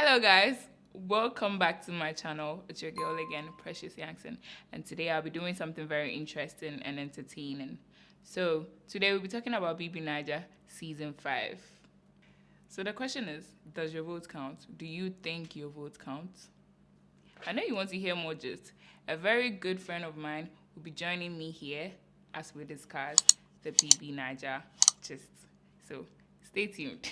Hello guys, welcome back to my channel. It's your girl again, Precious Yankson, and today I'll be doing something very interesting and entertaining. So today we'll be talking about Bbnaija season 5. So the question is, does your vote count? Do you think your vote counts? I know you want to hear more gist. A very good friend of mine will be joining me here as we discuss the Bbnaija gist. So stay tuned.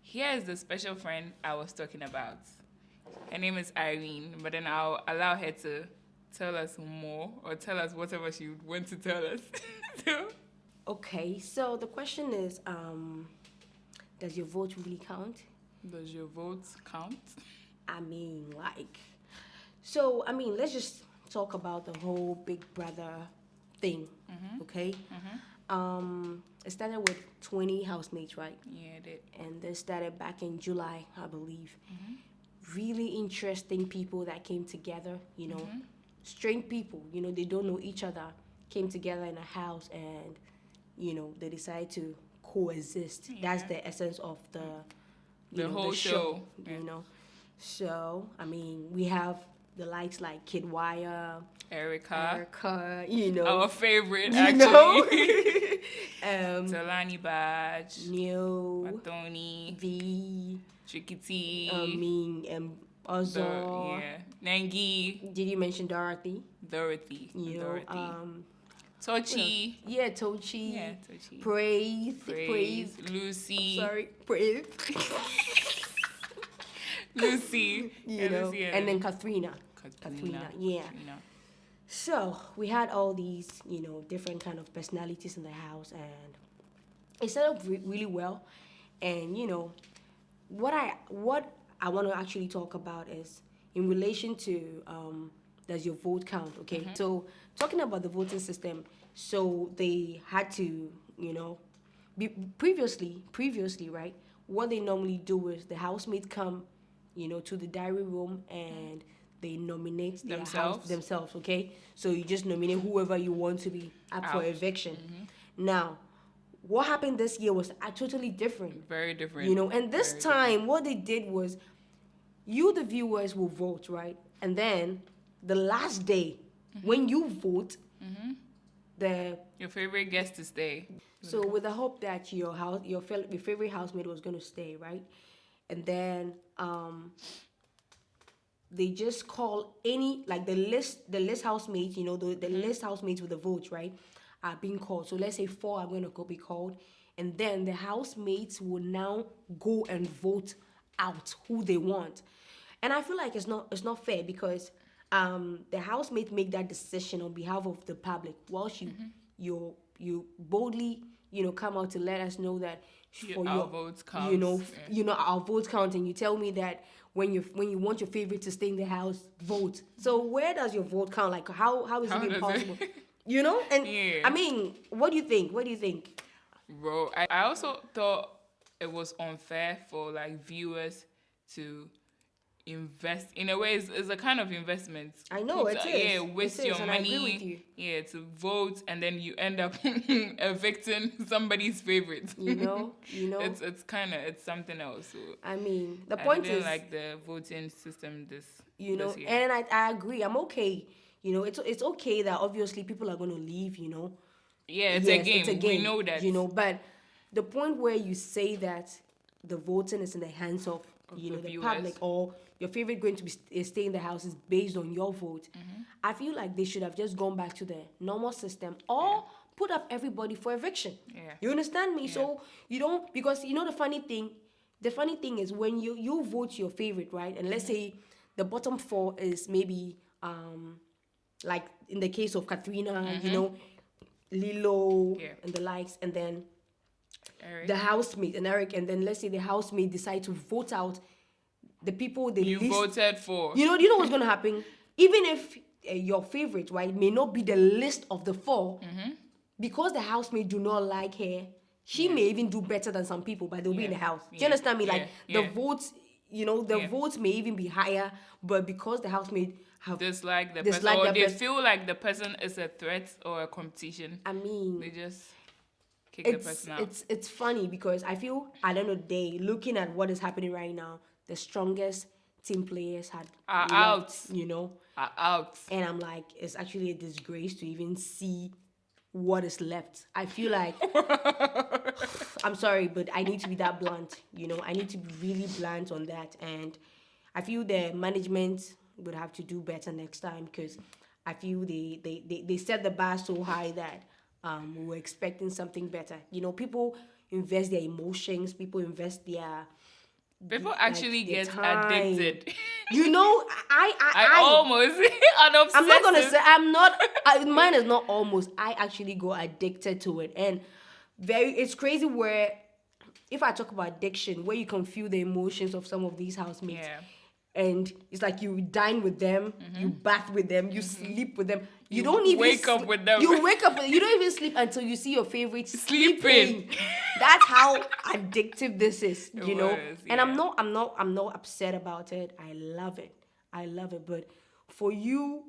Here is the special friend I was talking about. Her name is Irene, but then I'll allow her to tell us more or tell us whatever she would want to tell us. Okay, so the question is, does your vote really count? Does your vote count? Let's just talk about the whole Big Brother thing, okay? It started with 20 housemates, right? Yeah, it did. And this started back in July, I believe. Really interesting people that came together, strange people, they don't know each other, came together in a house and, they decided to coexist. Yeah. That's the essence of the whole show. So, we have the likes like Kid Wire, Erica, our favorite actually. Talani Badge, Neo, Matoni, V, Tricky T, Ozo. Nengi. Did you mention Dorothy? Dorothy. Tochi. Tochi. Yeah, Tochi. Praise. Lucy. Sorry, Praise. Lucy. Lucy and then Katrina. Yeah. So we had all these, different kind of personalities in the house, and it set up really well. And what I want to actually talk about is in relation to does your vote count? Okay, so talking about the voting system, so they had to, previously, right? What they normally do is the housemates come, to the diary room and they nominate themselves, okay? So you just nominate whoever you want to be up for eviction. Now, what happened this year was totally different. Very different. And this time, what they did was, you, the viewers, will vote, right? And then, the last day, when you vote, your favorite gets to stay. So with the hope that your favorite housemate was going to stay, right? And then, they just call any, like the list housemates, the list housemates with the votes, right, are being called. So let's say 4 are going to be called, and then the housemates will now go and vote out who they want. And I feel like it's not fair because the housemates make that decision on behalf of the public, whilst you boldly come out to let us know that our votes count. Our votes count, and you tell me that when you want your favorite to stay in the house, vote. So where does your vote count? Like how is it possible? And yeah. What do you think? Bro, I also thought it was unfair for like viewers to invest. In a way, it's a kind of investment. I know it is. Yeah, waste your money. I agree with you. Yeah, to vote, and then you end up evicting somebody's favorite. It's something else. So the point is, like the voting system this year. And I agree. I'm okay. It's okay that obviously people are going to leave. Yeah, it's a game. We know that. But the point where you say that the voting is in the hands of the public, or your favorite going to be stay in the house is based on your vote. I feel like they should have just gone back to the normal system, or put up everybody for eviction. Yeah. You understand me? Yeah. So you don't, because the funny thing is when you vote your favorite, right? And let's say the bottom 4 is maybe like in the case of Katrina, Lilo and the likes, and then Eric. The housemate and Eric, and then let's say the housemate decide to vote out the people they voted for. You know what's gonna happen? Even if your favorite, right, may not be the list of the 4, because the housemate do not like her, she may even do better than some people, but they'll be in the house. Do you understand me? Like the votes, votes may even be higher, but because the housemate have dislike the person, or they feel like the person is a threat or a competition. They just kick the person out. It's funny because I feel at the end of the day, looking at what is happening right now, the strongest team players Are left, out. Are out. And I'm like, it's actually a disgrace to even see what is left. I feel like I'm sorry, but I need to be that blunt. I need to be really blunt on that, and I feel the management would have to do better next time because I feel they set the bar so high that we were expecting something better. People invest their emotions, people invest their People actually their get time. addicted. I almost an obsessive. I'm not gonna say I'm not. Mine is not almost. I actually got addicted to it, and it's crazy where if I talk about addiction, where you can feel the emotions of some of these housemates. Yeah. And it's like you dine with them, you bath with them, you sleep with them. You don't even wake up with them. You wake up. You don't even sleep until you see your favorite Sleeping. That's how addictive this is, It know. was, And yeah. I'm not upset about it. I love it. But for you,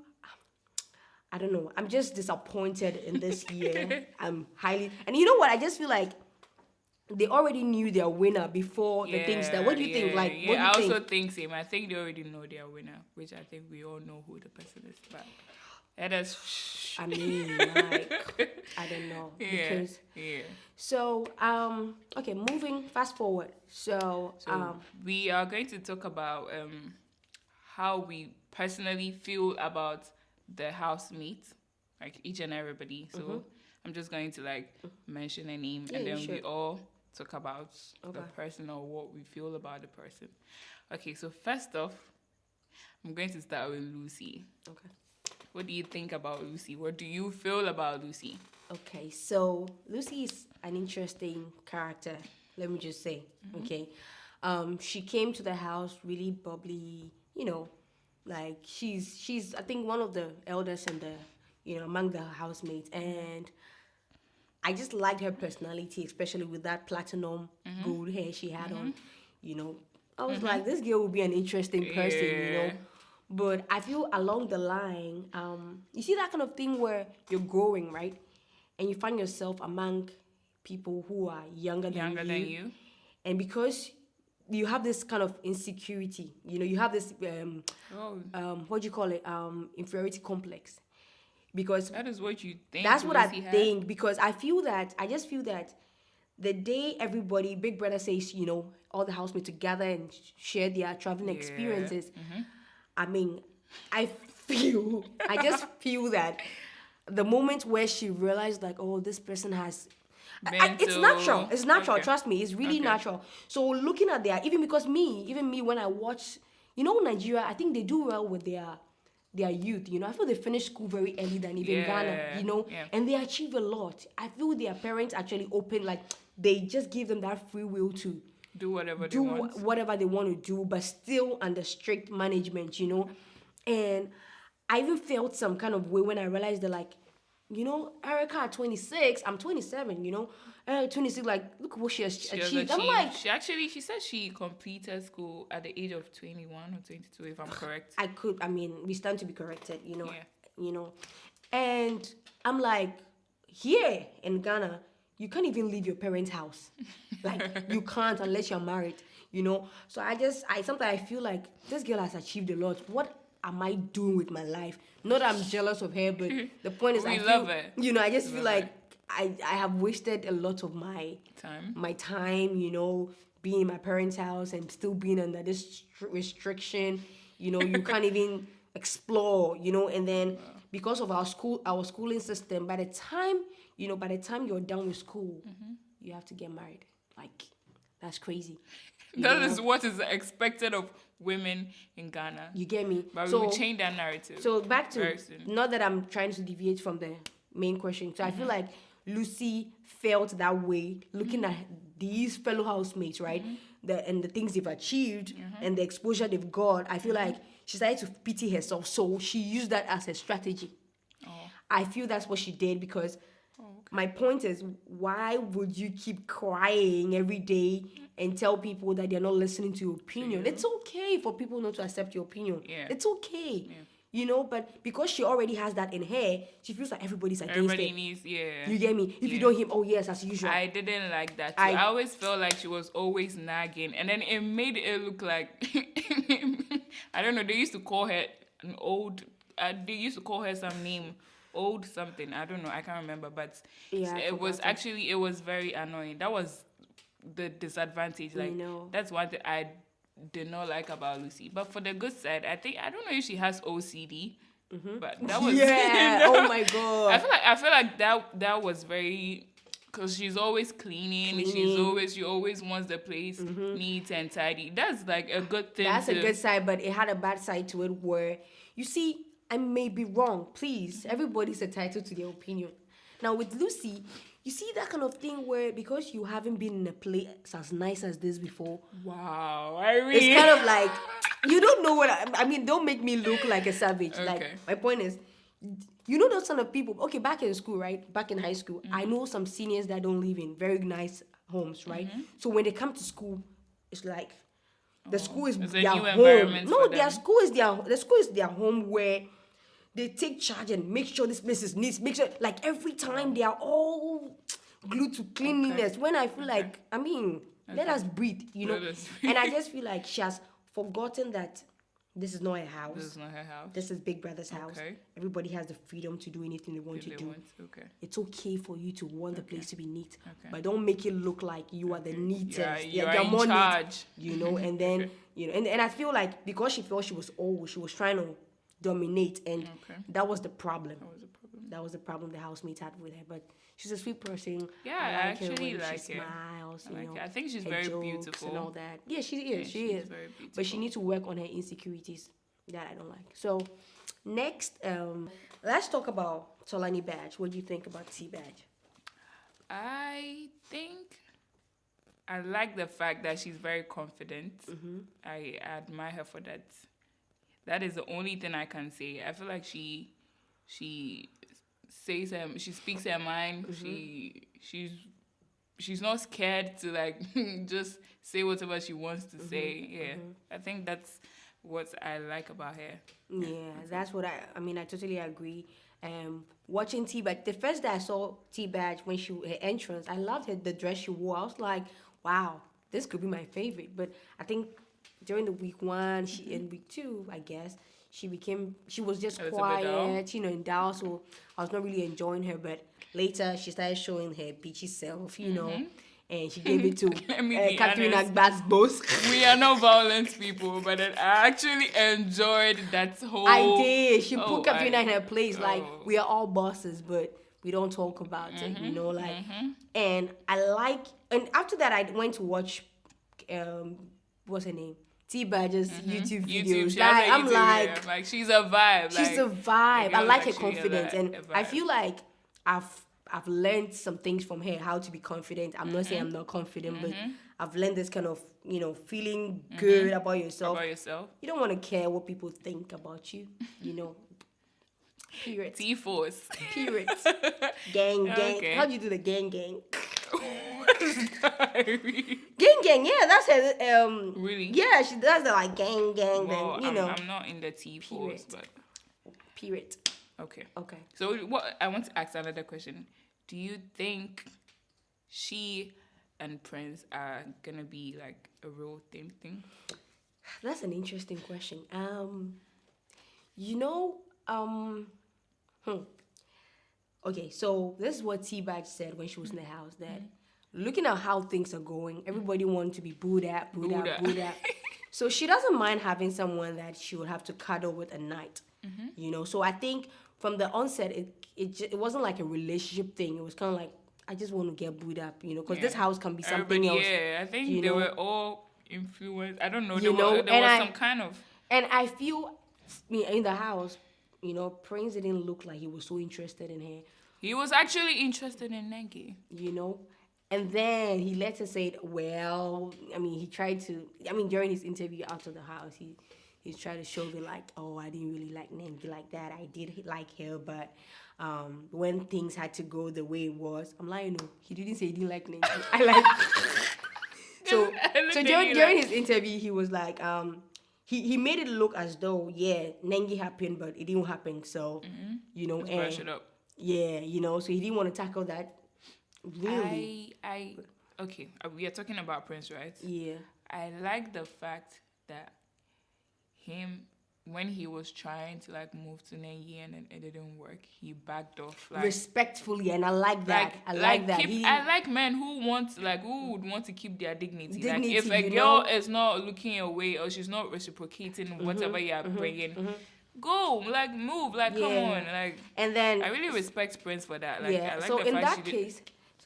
I don't know. I'm just disappointed in this year. And you know what? I just feel like they already knew their winner before the things that. What do you think? Like, what do you I also think? think same. I think they already know their winner, which I think we all know who the person is. But let us. I mean, like, I don't know. Because so okay, moving fast forward. So we are going to talk about how we personally feel about the housemates, like each and everybody. So I'm just going to like mention a name, and then we all talk about the person or what we feel about the person. Okay, so first off, I'm going to start with Lucy. Okay. What do you think about Lucy? What do you feel about Lucy? Okay, so Lucy is an interesting character. Let me just say, okay. She came to the house really bubbly, like she's I think one of the eldest in the among the housemates, and I just liked her personality, especially with that platinum gold hair she had on. I was like, this girl would be an interesting person, But I feel along the line, you see that kind of thing where you're growing, right? And you find yourself among people who are younger than you. And because you have this kind of insecurity, you have this, what do you call it? Inferiority complex. Because that is what you think. That's what I think. Because I just feel that the day everybody, Big Brother says, all the housemates together and share their traveling experiences, I mean, I just feel that the moment where she realized, like, oh, this person has... it's natural. It's natural. Okay. Trust me. It's really natural. So looking at even me, when I watch, Nigeria, I think they do well with their youth. I feel they finish school very early than even Ghana, and they achieve a lot. I feel their parents actually open, like, they just give them that free will to do whatever they want to do, but still under strict management, And I even felt some kind of way when I realized that, like, Erica at 26, I'm 27, 26, like, look what she has achieved. I'm like... She said she completed school at the age of 21 or 22, if I'm correct. We stand to be corrected, And I'm like, here in Ghana, you can't even leave your parents' house. Like, you can't unless you're married, So sometimes I feel like this girl has achieved a lot. What am I doing with my life? Not that I'm jealous of her, but the point is, I love it. I just feel like I have wasted a lot of my time, being in my parents' house and still being under this restriction. You can't even explore, and then because of our schooling system, by the time you're done with school, you have to get married. Like, that's crazy. That is what is expected of women in Ghana. You get me? But we will change that narrative. So back to, not that I'm trying to deviate from the main question. So I feel like Lucy felt that way looking at these fellow housemates, right? And the things they've achieved and the exposure they've got. I feel like she started to pity herself. So she used that as a strategy. I feel that's what she did because my point is, why would you keep crying every day and tell people that they're not listening to your opinion? It's okay for people not to accept your opinion. It's okay. you know, but because she already has that in her, she feels like everybody's against Everybody it. needs, yeah. You get me? If you don't him, oh yes, as usual. I didn't like that too. I always felt like she was always nagging, and then it made it look like I don't know. They used to call her an old. They used to call her some name, old something. I don't know. I can't remember, but Yeah, it was actually it was very annoying. That was the disadvantage. Like that's one thing I did not like about Lucy. But for the good side, I don't know if she has OCD. But that was oh my god. I feel like that was very, because she's always cleaning. She always wants the place neat and tidy. That's like a good thing. That's a good side, but it had a bad side to it where, you see, I may be wrong. Please, everybody's entitled to their opinion. Now with Lucy, you see that kind of thing where, because you haven't been in a place as nice as this before. Wow, it's kind of like, you don't know what I mean. Don't make me look like a savage. Okay. Like, my point is, you know those kind of people. Okay, back in school, right? Back in high school, I know some seniors that don't live in very nice homes, right? So when they come to school, it's like the school is their home. No, the school is their home, where they take charge and make sure this place is neat. Make sure, like, every time they are all glued to cleanliness. When I feel like, I mean, let us breathe, you know. And I just feel like she has forgotten that this is not her house. This is not her house. This is Big Brother's house. Everybody has the freedom to do anything they want to do. It's okay for you to want the place to be neat, but don't make it look like you are the neatest. You're in charge. Neat, you know. And then you know, and I feel like because she felt she was old, she was trying to dominate, and that was the problem. That was the problem the housemates had with her. But she's a sweet person. Yeah, I actually her like she her. Smiles, you know, I think she's very beautiful and all that. Yeah, she is. She is very beautiful. But she needs to work on her insecurities that I don't like. So next, let's talk about Tolani Badge. What do you think about T Badge? I think I like the fact that she's very confident. I admire her for that. That is the only thing I can say. I feel like she says she speaks her mind. She's not scared to, like, just say whatever she wants to say. Yeah, I think that's what I like about her. Yeah, that's what I mean. I totally agree. Watching T Badge, the first day I saw T Badge when her entrance, I loved the dress she wore. I was like, wow, this could be my favorite. But I think during the week 1, in week 2, I guess, she was just quiet, you know, in Dallas. So I was not really enjoying her. But later, she started showing her beachy self, you know, and she gave it to Catherine Agba's boss. We are not violent people, but I actually enjoyed that whole. I did. She put Catherine in her place. Like, we are all bosses, but we don't talk about it, you know, like. And and after that, I went to watch, what's her name? T Badge's YouTube videos. Like, I'm like, she's a vibe. She's a vibe. I like her confidence, and I feel like I've learned some things from her, how to be confident. I'm not saying I'm not confident, but I've learned this kind of, you know, feeling good about yourself. You don't want to care what people think about you, you know. Period. T-Force. Period. Gang. Okay. How do you do the gang? Gang, yeah, that's her. Really? Yeah, she does the, like, gang, well, then, you know. I'm not in the T-Force, but. Period. Okay. So I want to ask another question. Do you think she and Prince are gonna be, like, a real thing? That's an interesting question. You know, Okay, so this is what T Badge said when she was in the house, that looking at how things are going, everybody wants to be booed at. So she doesn't mind having someone that she would have to cuddle with at night, you know. So I think from the onset, it wasn't like a relationship thing. It was kind of like, I just want to get booed up, you know, because this house can be something else. Yeah, I think they were all influenced. I don't know. There was some kind of. And I feel, in the house, you know, Prince didn't look like he was so interested in her. He was actually interested in Nengi. You know? And then he let her say, well, I mean, he tried to, during his interview out of the house, he's trying to show me, like, oh, I didn't really like Nengi like that. I did like her, but when things had to go the way it was, I'm like, no, he didn't say he didn't like Nengi. So during his interview, he was like, he made it look as though Nengi happened, but it didn't happen. So you know, Let's brush it up. yeah, you know, so he didn't want to tackle that. Really, Okay. We are talking about Prince, right? yeah. I like the fact that him, when he was trying to like move to Nengi and it didn't work, he backed off. Like, Respectfully, and I like that. I like that. I like men who would want to keep their dignity. Like if a you girl know? is not looking away or she's not reciprocating whatever you are bringing, go, like move, like come on, like. And then I really respect Prince for that. Like, I like so the in fact that case,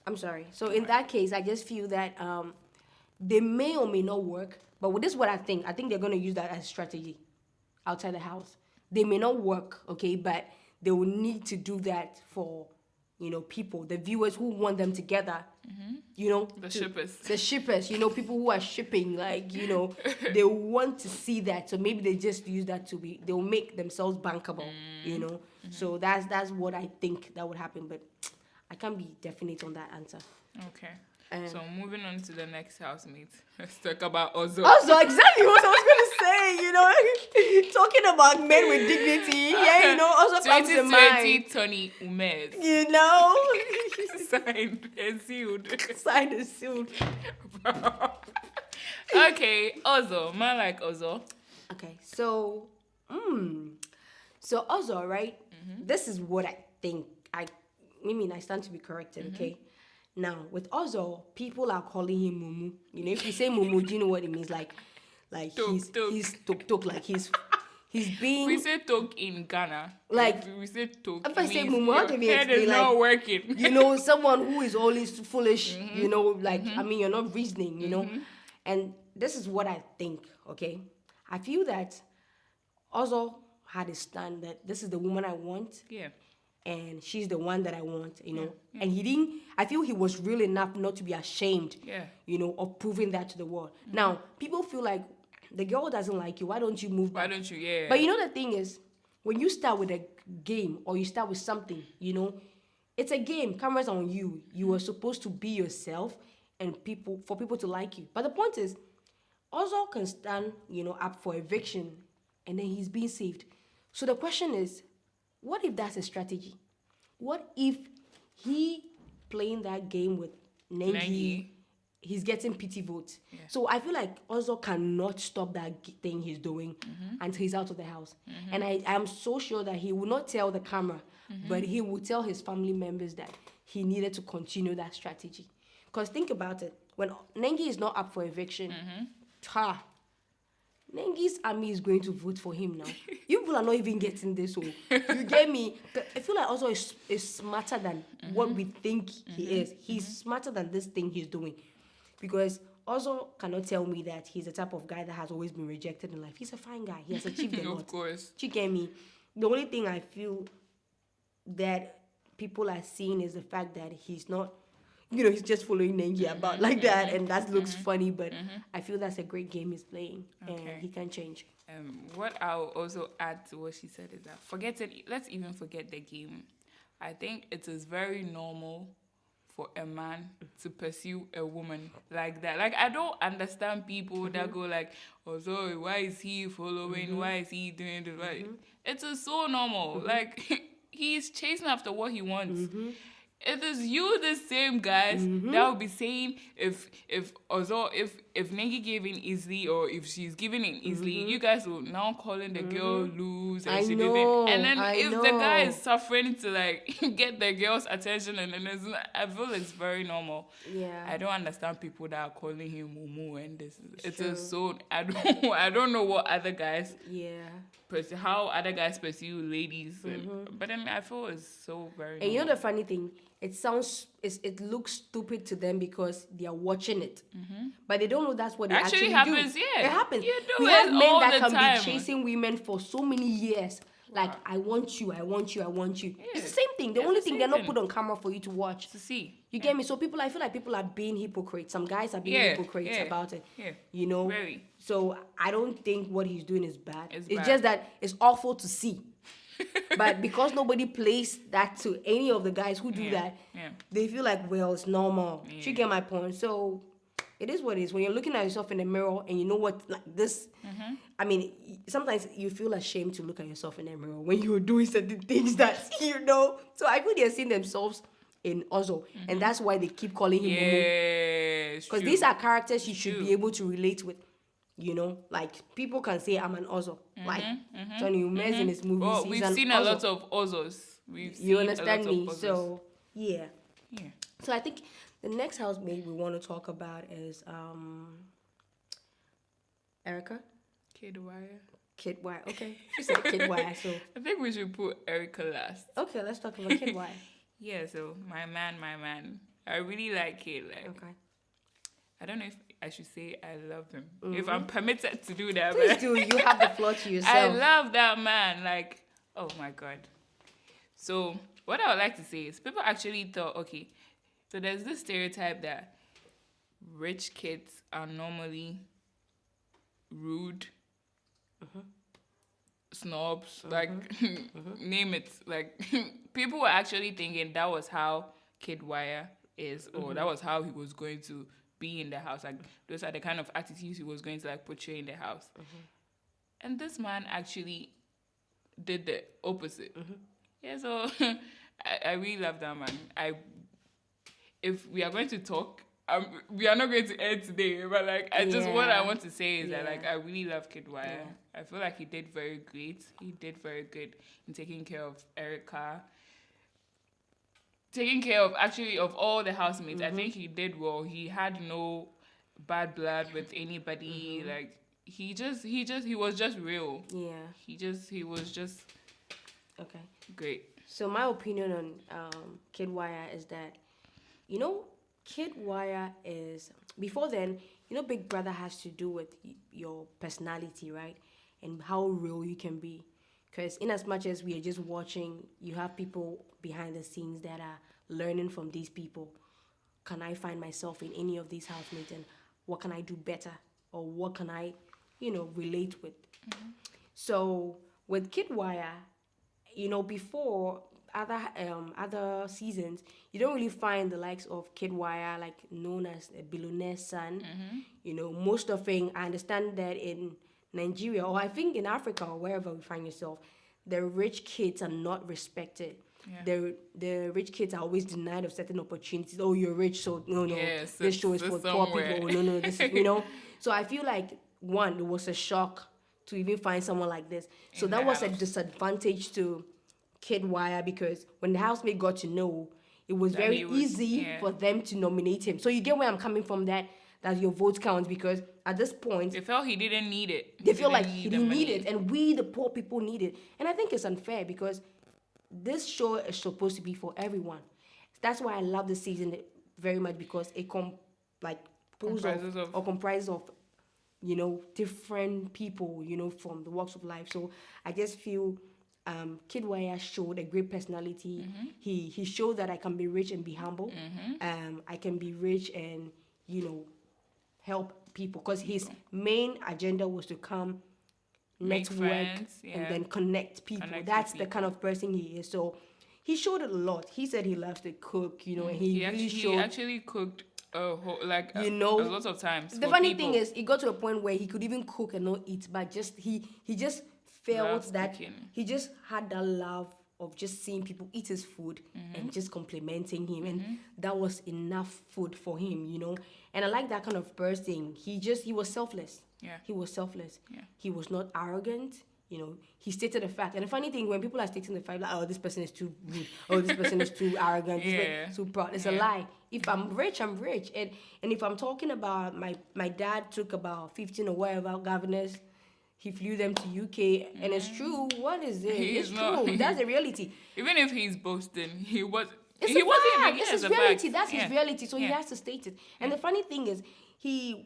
I'm sorry. So in that case, I just feel that they may or may not work. But this is what I think. I think they're going to use that as strategy outside the house. They may not work, okay, but they will need to do that for, you know, people, the viewers who want them together. You know, the shippers. The shippers, you know, people who are shipping, like, you know, they want to see that. So maybe they just use that they'll make themselves bankable, you know. So that's what I think that would happen. But I can't be definite on that answer. Okay. So moving on to the next housemate. Let's talk about Ozo. Ozo, exactly what I was going to say, you know. Talking about men with dignity. Yeah, you know, Ozo comes to mind. 2020 Tony Umez. You know. Signed and sealed. Signed and sealed. Okay, Ozo. Man like Ozo. Okay, so Ozo, right? This is what I think. I stand to be corrected, okay? Now, with Ozo, people are calling him Mumu. You know, if you say Mumu, do you know what it means? Like he's tok, like he's being. We say tok in Ghana. Like we say tok. If I say Mumu, how do we head explain? is Like, not working. You know, someone who is always foolish. You know, like I mean, you're not reasoning. You know, and this is what I think. Okay, I feel that Ozo had a stand that this is the woman I want. Yeah. And she's the one that I want, you know. Yeah. And he didn't, I feel he was real enough not to be ashamed, you know, of proving that to the world. Now, people feel like the girl doesn't like you. Why don't you move back? Why don't you, yeah. But you know the thing is, when you start with a game or you start with something, you know, it's a game. Cameras on you. You are supposed to be yourself and for people to like you. But the point is, Ozo can stand, you know, up for eviction and then he's being saved. So the question is, what if that's a strategy? What if he playing that game with Nengi, he's getting pity votes? Yeah. So I feel like Ozo cannot stop that thing he's doing until he's out of the house. And I am so sure that he will not tell the camera, but he will tell his family members that he needed to continue that strategy. Because think about it. When Nengi is not up for eviction, Nengi's army is going to vote for him now. You people are not even getting this. So you get me? I feel like also is smarter than what we think he is. He's smarter than this thing he's doing. Because Ozo cannot tell me that he's the type of guy that has always been rejected in life. He's a fine guy. He has achieved a lot. Of course. You get me? The only thing I feel that people are seeing is the fact that he's not, you know, he's just following Nengi about like that, and that looks funny, but I feel that's a great game he's playing, and he can change. What I'll also add to what she said is that let's even forget the game. I think it is very normal for a man to pursue a woman like that. Like, I don't understand people that go like, oh, so why is he following? Why is he doing this? It is so normal. Like, he's chasing after what he wants. It is you, the same guys, that will be saying if Nengi gave in easily or if she's giving in easily, you guys will now calling the girl loose and she didn't. And then the guy is suffering to like get the girl's attention, and then I feel it's very normal. Yeah. I don't understand people that are calling him Mumu and this. It is so I don't know what other guys. How other guys pursue ladies, but then I feel it's so very. And normal. you know the funny thing, it looks stupid to them because they are watching it, but they don't know that's what it actually happens. do. Yeah, it happens. We have men all that the can time. be chasing women for so many years. Like, I want you, I want you, I want you. Yeah. It's the same thing. The only thing they're not put on camera for you to watch. To see. You get me? So I feel like people are being hypocrites. Some guys are being hypocrites about it. Yeah. You know? Very. So I don't think what he's doing is bad. It's just that it's awful to see. But because nobody plays that to any of the guys who do that, they feel like, well, it's normal. You get my point? So it is what it is. When you're looking at yourself in the mirror and you know what, like this, I mean, sometimes you feel ashamed to look at yourself in the mirror when you're doing certain things that, So I feel they're seeing themselves in Ozo. And that's why they keep calling him Momo. Because these are characters you should be able to relate with. Like people can say I'm an Ozo. Like Johnny Umez in his movies. Oh, we've seen a lot of Ozos. You understand me? Ozos. So yeah. So I think the next housemate we want to talk about is Erica. Kid Wire. Kid Wire. Okay. She said Kid Wire. So I think we should put Erica last. Okay, let's talk about Kid Wire. Yeah, so my man. I really like Kid. Okay. I don't know if I should say I love him. If I'm permitted to do that. Please do. You have the floor to yourself. I love that man. Like, oh my God. So what I would like to say is people actually thought, okay, so there's this stereotype that rich kids are normally rude, snobs, like name it. Like people were actually thinking that was how Kid Wire is, or that was how he was going to be in the house. Like those are the kind of attitudes he was going to like portray in the house. And this man actually did the opposite. Yeah, so I really love that man. If we are going to talk, we are not going to end today, but like what I want to say is that like I really love Kid Wire. I feel like he did very great. He did very good in taking care of Erica, taking care of all the housemates. I think he did well. He had no bad blood with anybody. Like he was just real. Yeah. He was just okay. Great. So my opinion on Kid Wire is that, Kid Wire is, before then, Big Brother has to do with your personality, right? And how real you can be. Because in as much as we are just watching, you have people behind the scenes that are learning from these people. Can I find myself in any of these housemates, and what can I do better? Or what can I, relate with? So with Kid Wire, before other seasons, you don't really find the likes of Kid Wire, like known as a billionaire's son. Most of it, I understand that in Nigeria, or I think in Africa, or wherever we find yourself, the rich kids are not respected. Yeah. The rich kids are always denied of certain opportunities. Oh, you're rich, so no, yes, this show is for poor people. No, this is, So I feel like, one, it was a shock to even find someone like this. So that was a disadvantage to Kid Wire, because when the housemate got to know, it was very easy for them to nominate him. So you get where I'm coming from, that your vote counts, because at this point they felt he didn't need it. They feel like he didn't need it, and we, the poor people, need it. And I think it's unfair, because this show is supposed to be for everyone. That's why I love this season very much, because it comprises of different people, from the walks of life. So I just feel Kid Wire showed a great personality. He showed that I can be rich and be humble. I can be rich and, help people, because his main agenda was to come, network, and then connect people. That's the kind of person he is. So he showed it a lot. He said he loves to cook, and he actually cooked a lot of times. The funny thing is, it got to a point where he could even cook and not eat, but he just felt that cooking. He just had that love of just seeing people eat his food and just complimenting him, and that was enough food for him, And I like that kind of person. He was selfless. Yeah. He was selfless. Yeah. He was not arrogant. He stated a fact. And the funny thing, when people are stating the fact, like, oh, this person is too rude, oh, this person is too arrogant, this person is too proud, it's a lie. If I'm rich, I'm rich. And if I'm talking about my dad took about 15 or whatever governors, he flew them to UK, and it's true. What is it? It's true. That's the reality. Even if he's boasting, he wasn't. It's his reality. That's his reality. So he has to state it. And the funny thing is,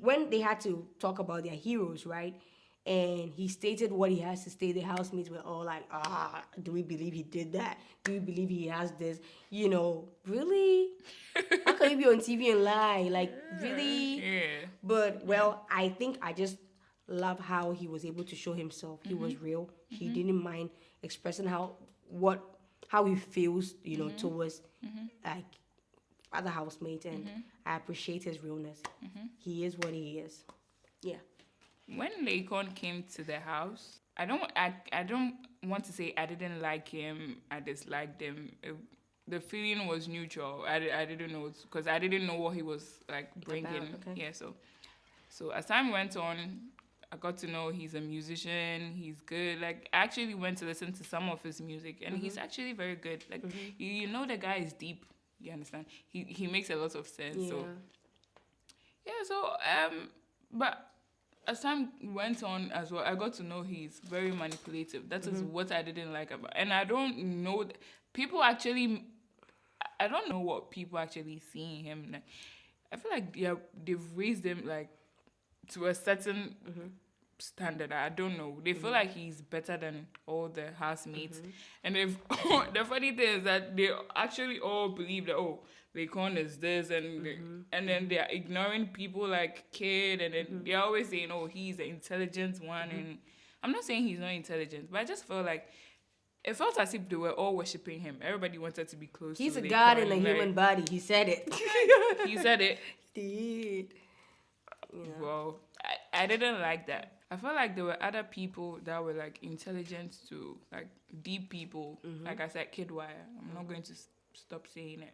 when they had to talk about their heroes, right? And he stated what he has to state. The housemates were all like, do we believe he did that? Do we believe he has this? Really? How can you be on TV and lie? Like, really? Yeah. But, I think I just love how he was able to show himself. He was real. He didn't mind expressing how he feels, towards like other housemates, and I appreciate his realness. He is what he is. Yeah. When Lakon came to the house, I don't want to say I didn't like him, I disliked him. The feeling was neutral. I didn't know, because I didn't know what he was like bringing. About, okay. Yeah, so as time went on, I got to know he's a musician. He's good. Like, I actually went to listen to some of his music, and he's actually very good. Like, you know, the guy is deep. You understand? He makes a lot of sense. Yeah. So but as time went on as well, I got to know he's very manipulative. That is what I didn't like about. And I don't know people actually. I don't know what people actually see in him. Like, I feel like they've raised him like to a certain standard. I don't know. They feel like he's better than all the housemates. And the funny thing is that they actually all believe that, oh, Lakon is this, and then they are ignoring people like Kid, and then they're always saying, oh, he's the intelligent one. And I'm not saying he's not intelligent, but I just felt like it felt as if they were all worshipping him. Everybody wanted to be close He's to a Lakon, god in a like, human body. He said it. He said it. He did. Yeah. Well, I didn't like that. I felt like there were other people that were like intelligent to like deep people. Like I said, Kid Wire. I'm not going to stop saying it.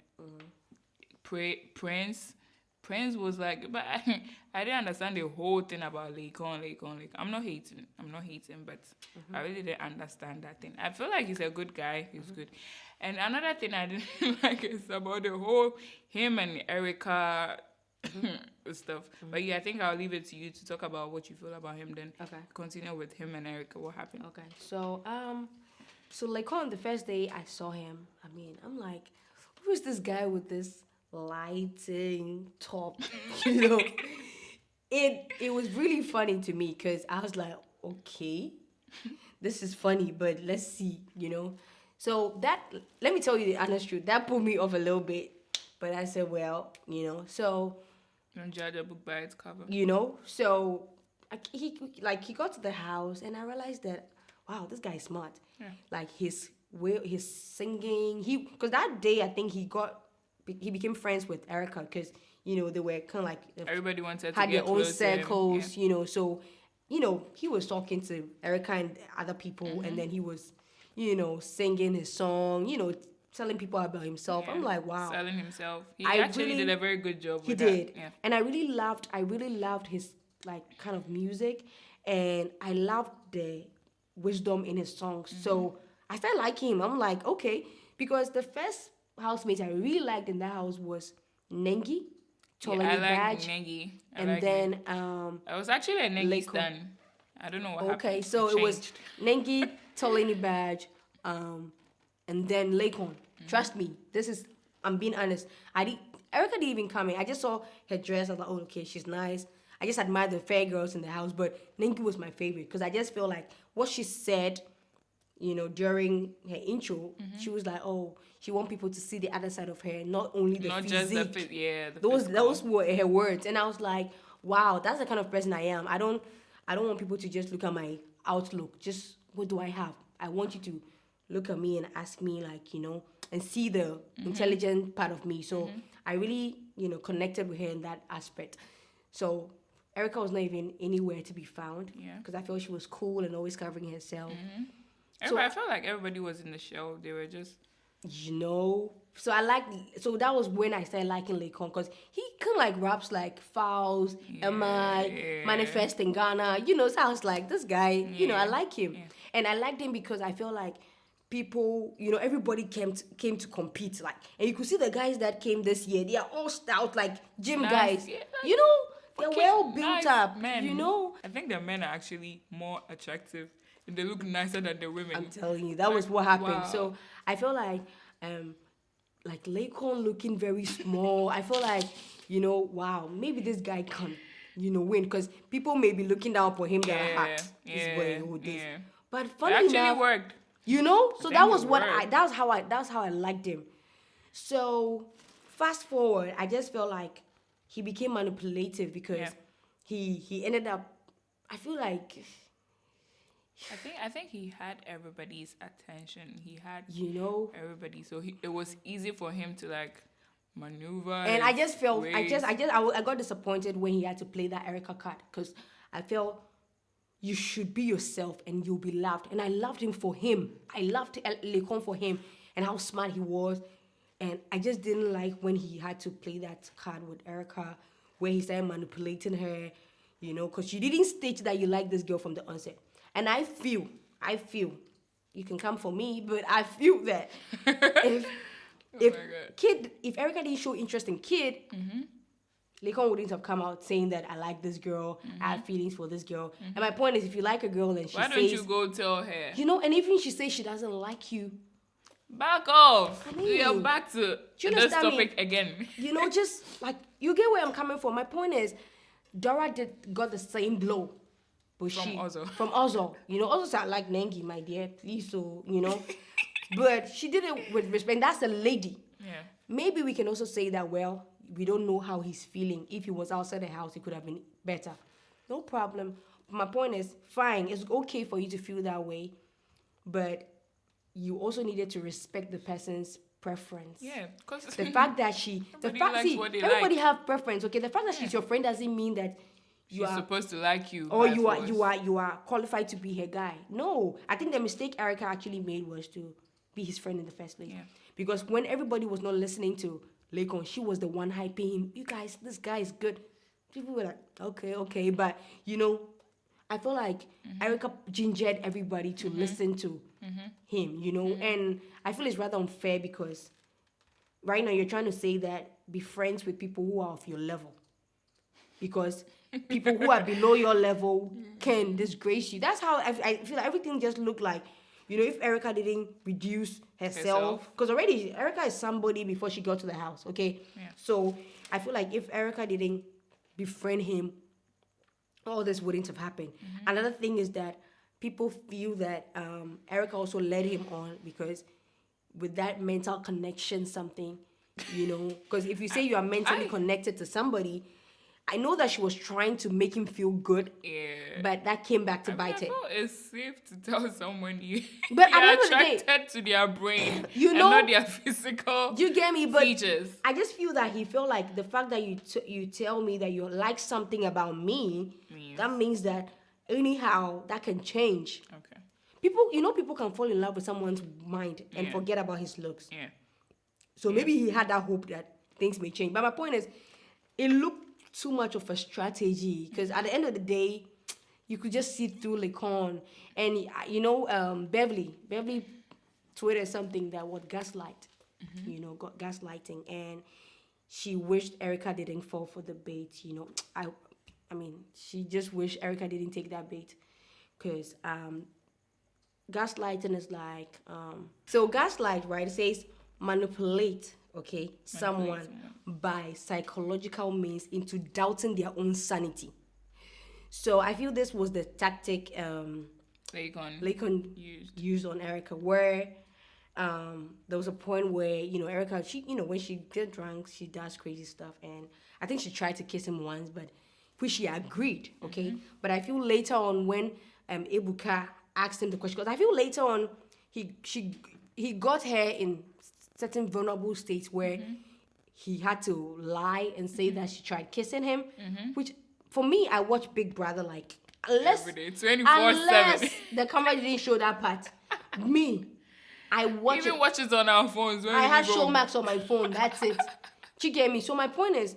Prince was like, but I didn't understand the whole thing about Lakon. I'm not hating, but I really didn't understand that thing. I feel like he's a good guy. He's good. And another thing I didn't like is about the whole him and Erica stuff. But yeah, I think I'll leave it to you to talk about what you feel about him. Then continue with him and Erica. What happened? Okay. So Lakon, the first day I saw him, I mean, I'm like, who is this guy with this lighting top? You know, it was really funny to me because I was like, okay, this is funny, but let's see, you know. So that, let me tell you the honest truth, that put me off a little bit. But I said, well, you know, so Don't judge a book by its cover. you know, so he got to the house and I realized that, wow, this guy is smart. Yeah. Like his singing, because that day I think he became friends with Erica because, you know, they were kind of like Everybody wanted to had get their own close to him. circles, you know. So, you know, he was talking to Erica and other people, and then he was, you know, singing his song, you know, telling people about himself. Yeah. I'm like, wow. Selling himself. He I actually really- did a very good job He with did. that. Yeah. And I really loved his like kind of music, and I loved the wisdom in his songs. So I started liking him. I'm like, okay, because the first housemate I really liked in that house was Nengi, Tolani I like Badge, Nengi. and then I was actually a Nengi Lakon. stan. I don't know what happened. okay, so it was changed. Nengi, Tolani Badge, and then Lakon. Trust me, I'm being honest. Erica didn't even come in. I just saw her dress. I was like, oh, okay, she's nice. I just admired the fair girls in the house, but Nengi was my favorite because I just feel like what she said, you know, during her intro, she was like, oh, she want people to see the other side of her, not only the Not physique. just the the those physical. were her words, and I was like, wow, that's the kind of person I am. I don't want people to just look at my outlook. Just what do I have? I want you to look at me and ask me, like, you know, and see the intelligent part of me. So I really, you know, connected with her in that aspect. So Erica was not even anywhere to be found. Yeah. Because I felt she was cool and always covering herself. I felt like everybody was in the show. They were just... You know, so that was when I started liking Lakon because he kind of like raps like Fouls, Am I, Manifest in Ghana, you know. So I was like, this guy, you know, I like him, and I liked him because I feel like people, you know, everybody came to compete, like, and you could see the guys that came this year, they are all stout like gym guys, Yeah, you know, they're okay, well built nice up, men. you know. I think the men are actually more attractive. They look nicer than the women. I'm telling you, that was what happened. Wow. So I feel like Lakon looking very small. I feel like, you know, wow, maybe this guy can, you know, win because people may be looking down for him. They're like, this boy who this. Yeah. But It funny actually enough, worked. you know, so think that was it what worked. that's how I liked him. So fast forward, I just felt like he became manipulative because he ended up. I feel like, I think he had everybody's attention. He had you know, everybody, so it was easy for him to like maneuver. And I just felt, I got disappointed when he had to play that Erica card, because I felt you should be yourself and you'll be loved. And I loved him for him. I loved Lecon for him and how smart he was. And I just didn't like when he had to play that card with Erica, where he started manipulating her, you know, because you didn't state that you like this girl from the onset. And I feel, you can come for me, but I feel that if Erica didn't show interest in Kid, Lecon wouldn't have come out saying that I like this girl, I have feelings for this girl. And my point is, if you like a girl and she says... Why don't you go tell her? You know, and even she says she doesn't like you... Back off. I mean, We are back to this topic again. You know, just like, you get where I'm coming from. My point is, Dora got the same blow. But from Ozo. You know, Ozo said, like Nengi, my dear, please, so, you know. But she did it with respect. That's a lady. Yeah. Maybe we can also say that, well, we don't know how he's feeling. If he was outside the house, it could have been better. No problem. My point is, fine, it's okay for you to feel that way. But you also needed to respect the person's preference. Yeah, because the fact that everybody have preference. Okay, the fact that she's your friend doesn't mean that she's supposed to like you, or you are qualified to be her guy. No, I think the mistake Erica actually made was to be his friend in the first place. Yeah. Because when everybody was not listening to Lecon, she was the one hyping him. You guys, this guy is good. People were like, okay, but you know, I feel like Erica gingered everybody to listen to him, you know, and I feel it's rather unfair because right now you're trying to say that be friends with people who are of your level, because people who are below your level can disgrace you. That's how I feel like everything just looked like, you know, if Erica didn't reduce herself, because already Erica is somebody before she got to the house, okay? Yeah. So I feel like if Erica didn't befriend him, all this wouldn't have happened. Another thing is that people feel that Erica also led him on because with that mental connection something, you know, because if you say you are mentally connected to somebody, I know that she was trying to make him feel good, but that came back to bite her. It's safe to tell someone you but are attracted to their brain, you know, and not their physical you get me? But features. I just feel that he felt like the fact that you tell me that you like something about me, that means that anyhow that can change. Okay. People can fall in love with someone's mind and forget about his looks. Yeah. So maybe he had that hope that things may change. But my point is, it looked too much of a strategy because at the end of the day, you could just see through Lecon. And, you know, Beverly tweeted something that was gaslight, you know, got gaslighting. And she wished Erica didn't fall for the bait, you know. I mean, she just wished Erica didn't take that bait because gaslighting is like, so gaslight, right, it says manipulate someone by psychological means into doubting their own sanity. So I feel this was the tactic Lecon used on Erica, where there was a point where, you know, Erica, when she gets drunk, she does crazy stuff, and I think she tried to kiss him once, but which she agreed, But I feel later on when Ebuka asked him the question, because I feel later on he got her in certain vulnerable states where he had to lie and say that she tried kissing him, which for me, I watch Big Brother like unless the camera didn't show that part. I watch even watch it on our phones. I had Showmax on my phone. That's it. You get me? So my point is,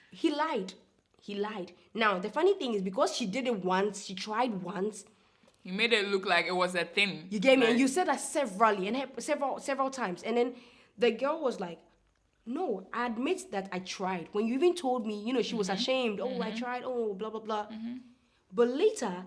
he lied. Now the funny thing is, because she did it once, she tried once. He made it look like it was a thing. You get me? And you said that several times. And then the girl was like, no, I admit that I tried. When you even told me, you know, she was ashamed. Oh, I tried. Oh, blah, blah, blah. But later,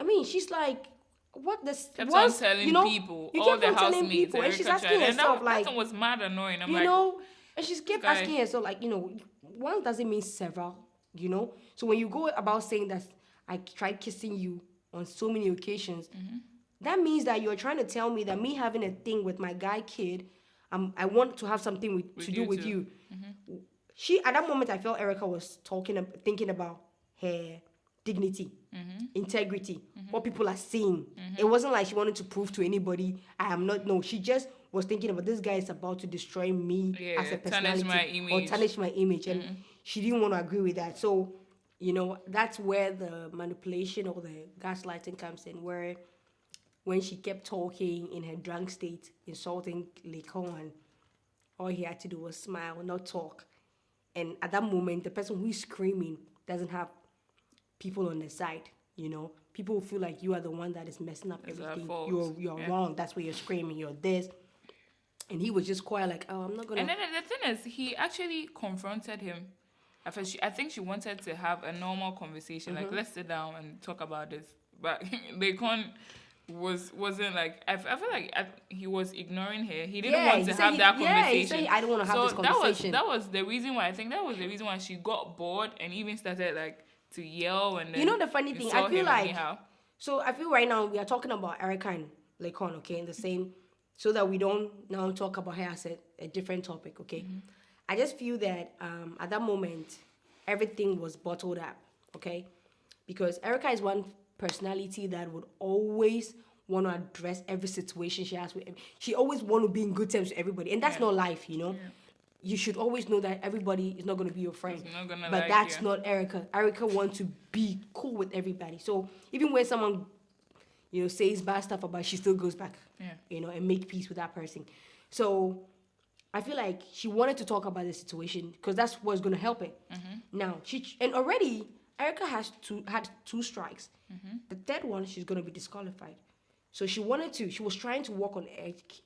I mean, she's like, what this kept on telling people, all the housemates. And she's asking herself, like... That was mad annoying. You know, and she kept asking herself, like, you know, one doesn't mean several, you know? So when you go about saying that I tried kissing you on so many occasions, that means that you're trying to tell me that me having a thing with my guy kid, I want to have something to do with you. She, at that moment, I felt Erica was thinking about her dignity, integrity, what people are seeing. It wasn't like she wanted to prove to anybody, I am not. No, she just was thinking about this guy is about to destroy me as a personality or tarnish my image, and she didn't want to agree with that. So, you know, that's where the manipulation or the gaslighting comes in, where when she kept talking in her drunk state, insulting Lekon, all he had to do was smile, not talk. And at that moment, the person who is screaming doesn't have people on their side, you know. People feel like you are the one that is messing up everything. You're wrong. That's why you're screaming. You're this. And he was just quiet, like, oh, I'm not gonna. And then the thing is, he actually confronted him. At first, I think she wanted to have a normal conversation, like, let's sit down and talk about this. But Lekon wasn't like, I feel like he was ignoring her. He didn't want to have that conversation. He said, I don't want to have this conversation. That was the reason why. I think that was the reason why she got bored and even started like to yell. And then, you know, the funny thing, I feel like so I feel right now we are talking about Erica and Lekon, okay, in the same, so that we don't now talk about her as a different topic, okay. I just feel that at that moment everything was bottled up, okay, because Erica is one personality that would always want to address every situation she has with she always want to be in good terms with everybody, and that's not life, you know. You should always know that everybody is not going to be your friend, but that's not Erica. Erica wants to be cool with everybody. So even when someone, you know, says bad stuff about her, she still goes back, you know, and make peace with that person. So I feel like she wanted to talk about the situation because that's what's going to help it. Now already Erica had two strikes. The third one, she's going to be disqualified. So she was trying to walk on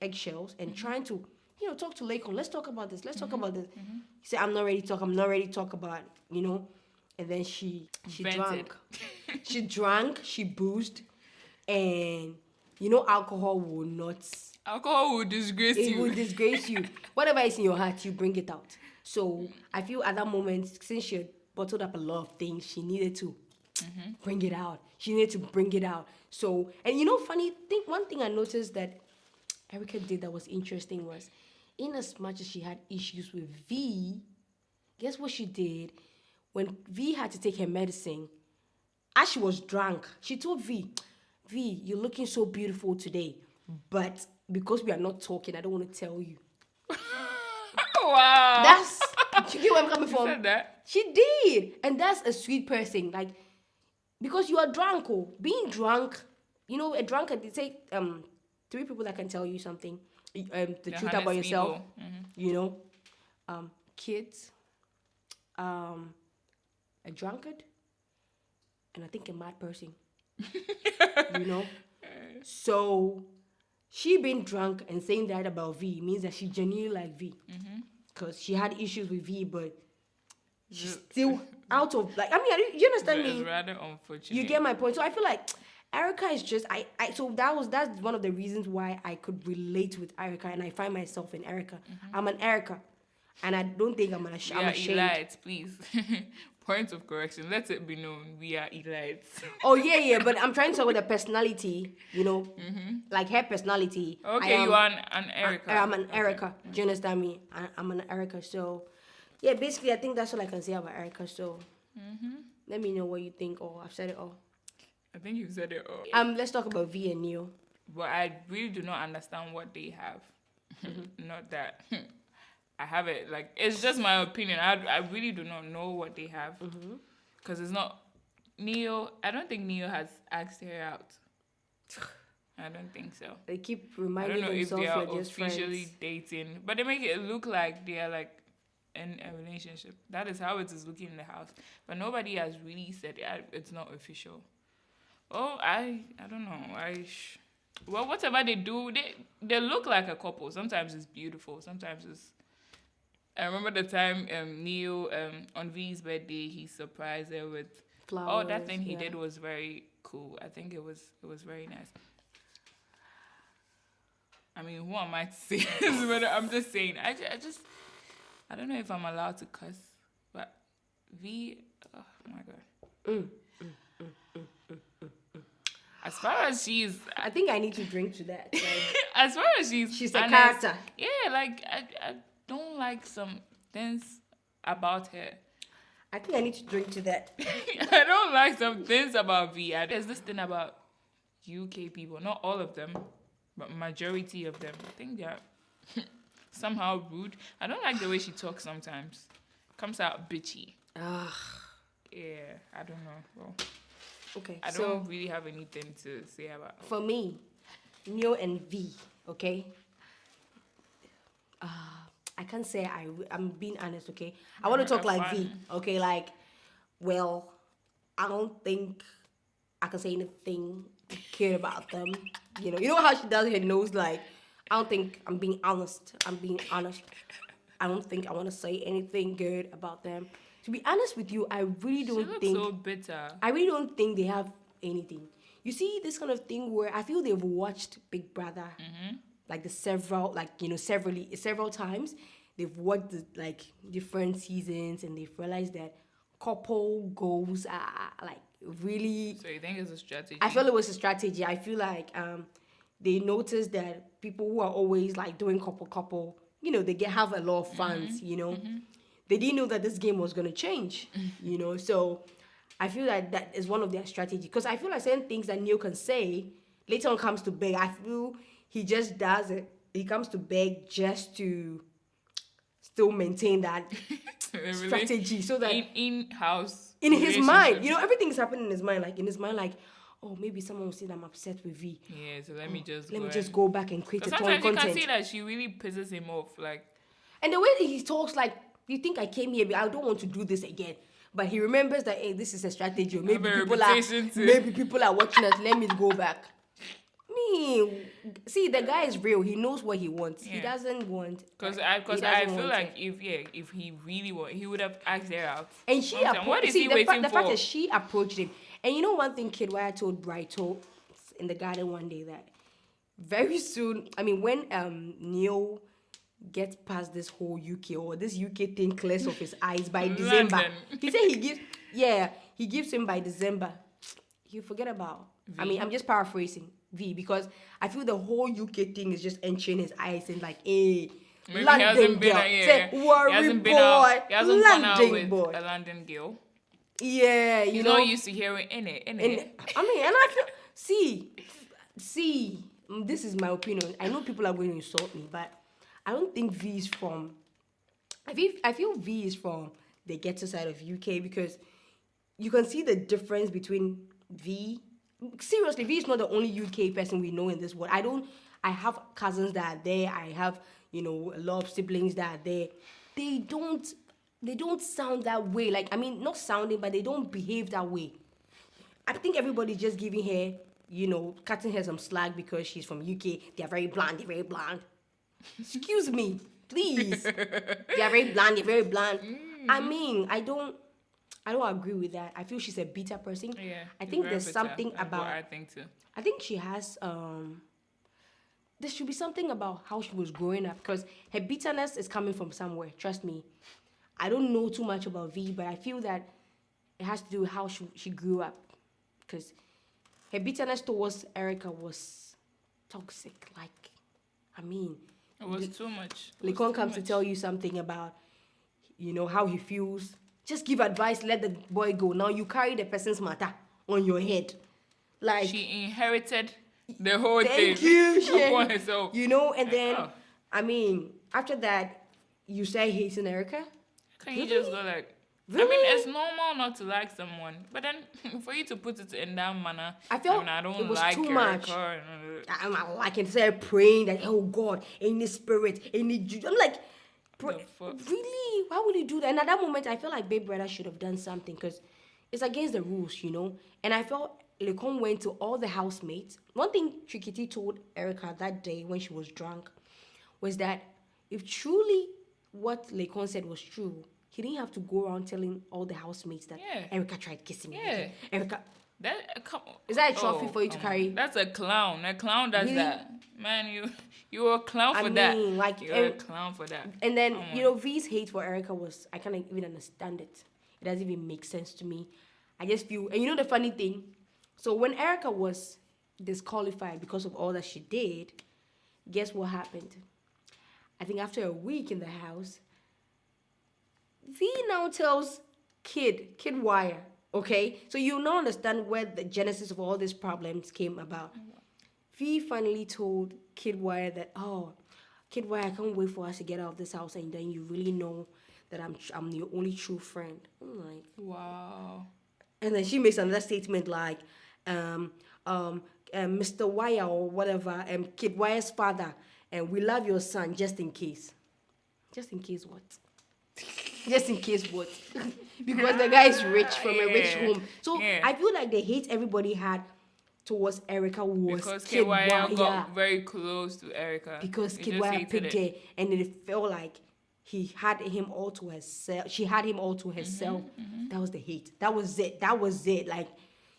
eggshells and trying to, you know, talk to Lekon. Let's talk about this. Let's talk about this. He said, I'm not ready to talk. I'm not ready to talk about, you know. And then she drank. She drank, she boozed. And, you know, alcohol will disgrace you. It will disgrace you. Whatever is in your heart, you bring it out. So I feel at that moment, since she had bottled up a lot of things, she needed to bring it out. She needed to bring it out. So, and you know, one thing I noticed that Erica did that was interesting was, in as much as she had issues with V, guess what she did? When V had to take her medicine, as she was drunk, she told V, you're looking so beautiful today, but because we are not talking, I don't want to tell you. Wow. You get where I'm coming from? She said that? She did. And that's a sweet person. Like, because you are drunk, being drunk, you know, a drunkard, they say 3 people that can tell you something, the truth about yourself, you know, kids, a drunkard, and I think a mad person, you know. So she being drunk and saying that about V means that she genuinely like V, because she had issues with V, but she's still out of, like, I mean, you understand me? It's rather unfortunate. You get my point. So I feel like Erica is just so that's one of the reasons why I could relate with Erica, and I find myself in Erica. I'm an Erica, and I don't think I'm ashamed. Elites, please. Point of correction. Let it be known we are elites. Oh yeah, but I'm trying to talk about the personality. You know, like her personality. Okay, you are an Erica. I'm an Erica. Do you understand me? I'm an Erica. So yeah, basically, I think that's all I can say about Erica. So let me know what you think. Or I've said it all. I think you've said it all. Let's talk about V and Neo. But I really do not understand what they have. Not that I have it. Like, it's just my opinion. I really do not know what they have. Because it's not Neo. I don't think Neo has asked her out. I don't think so. They keep reminding themselves they are just officially friends. dating, but they make it look like they are like in a relationship. That is how it is looking in the house. But nobody has really said it's not official. Oh, I don't know. Well, whatever they do, they look like a couple. Sometimes it's beautiful. Sometimes it's. I remember the time Neo on V's birthday, he surprised her with flowers. Oh, that thing he did was very cool. I think it was very nice. I mean, who am I to say this? But I'm just saying. I don't know if I'm allowed to cuss, but V. Oh my god. As far as she's... I think I need to drink to that. Like, as far as she's honest, a character. Yeah, like, I don't like some things about her. I think I need to drink to that. I don't like some things about V. There's this thing about UK people, not all of them, but majority of them. I think they're somehow rude. I don't like the way she talks sometimes. Comes out bitchy. Ugh. Yeah, I don't know. Well, Okay. I So don't really have anything to say about it. for me, Neo and V. Okay. I can't say I'm being honest. Okay. I want to talk like V. Fun. Okay. Like, well, I don't think I can say anything good about them. You know how she does her nose. Like, I don't think I'm being honest. I don't think I want to say anything good about them. To be honest with you, I really She don't looks think. so bitter. I really don't think they have anything. You see, this kind of thing where I feel they've watched Big Brother, like several times. They've watched like different seasons, and they've realized that couple goals are like really. So you think it's a strategy? I feel it was a strategy. I feel like they noticed that people who are always like doing couple, they have a lot of fans. They didn't know that this game was gonna change. So I feel like that is one of their strategy, because I feel like certain things that Neil can say later on comes to beg. I feel he just does it. He comes to beg just to still maintain that Really? strategy, so that in-house in his mind, relationships. everything's happening in his mind. Like in his mind, like, oh, maybe someone will say that I'm upset with V. Yeah, so let me just Go back and create a ton of sometimes you content. can see that she really pisses him off. Like, And the way that he talks, like, you think I came here, but I don't want to do this again. But he remembers that, hey, this is a strategy. Or maybe have a people are reputation to- maybe people are watching us. Let me go back. See, the guy is real. He knows what he wants. He Yeah. doesn't want. because he I doesn't feel want like it. if he really want, he would have asked her out. And she Sometimes, what is he the waiting fact for? is she approached him. And you know one thing, Kid, why I told Brighto in the garden one day that very soon, I mean, when Neo gets past this whole UK, or this UK thing clears off his eyes by December, London. he said he gives him by December. You forget about. I mean, I'm just paraphrasing V, because I feel the whole UK thing is just entering his eyes and like, hey, Maybe he London hasn't been girl, out, yeah. say, worry He hasn't boy, been out. He hasn't gone out London with boy. a London girl. Yeah, He's not used to hearing in it. And I mean, and I feel, see, this is my opinion. I know people are going to insult me, but I don't think V is from. I feel V is from the ghetto side of UK, because you can see the difference between V. Seriously, V is not the only UK person we know in this world. I have cousins that are there. I have, a lot of siblings that are there. They don't sound that way. Like, I mean, not sounding, but they don't behave that way. I think everybody's just giving her, cutting her some slack because she's from UK. They're very bland. Excuse me, please. They're very bland. I mean, I don't agree with that. I feel she's a bitter person. Yeah, I he's think very there's bitter. something That's about. what I think too. I think she has. There should be something about how she was growing up, because her bitterness is coming from somewhere. Trust me. I don't know too much about V, but I feel that it has to do with how she grew up, because her bitterness towards Erica was toxic. Like, I mean, It was too much. Lekon comes to tell you something about, how he feels. Just give advice, let the boy go. Now you carry the person's matter on your head. Like, she inherited the whole thank thing you, upon herself. and then, Oh. I mean, after that, you say hating Erica. Can you Really? just go like? I mean, it's normal not to like someone, but then for you to put it in that manner, I felt I don't it was like too her. much. I can say praying that, oh God, any spirit, any Jude. I'm like, The fuck? really? Why would you do that? And at that moment, I felt like Big Brother should have done something, because it's against the rules, And I felt Lekon went to all the housemates. One thing Trikiti told Erica that day when she was drunk was that if truly what Lekon said was true, he didn't have to go around telling all the housemates that Yeah. Erica tried kissing me. Yeah. Erica. Come on. Is that a trophy for you to carry? That's a clown. A clown does Really? that. Man, you're a clown for that. Like, You're a clown for that. And then, Come on. V's hate for Erica was, I can't even understand it. It doesn't even make sense to me. I just feel, and the funny thing, so when Erica was disqualified because of all that she did, guess what happened? I think after a week in the house, V now tells Kid Wire, okay? So you now understand where the genesis of all these problems came about. V finally told Kid Wire that, Kid, why I can't wait for us to get out of this house, and then you really know that I'm the only true friend. I'm like, Wow. and then she makes another statement like, Mr. Wire or whatever, Kid Wire's father, and we love your son just in case. Just in case what? Just in case what? Because the guy is rich from a rich home. So I feel like the hate everybody had towards Erica was Because Kid Wire Wire. got very close to Erica. Because He Kid just Wire hated picked her, and it felt like he had him all to herself. She had him all to herself. That was the hate. That was it. That was it. Like,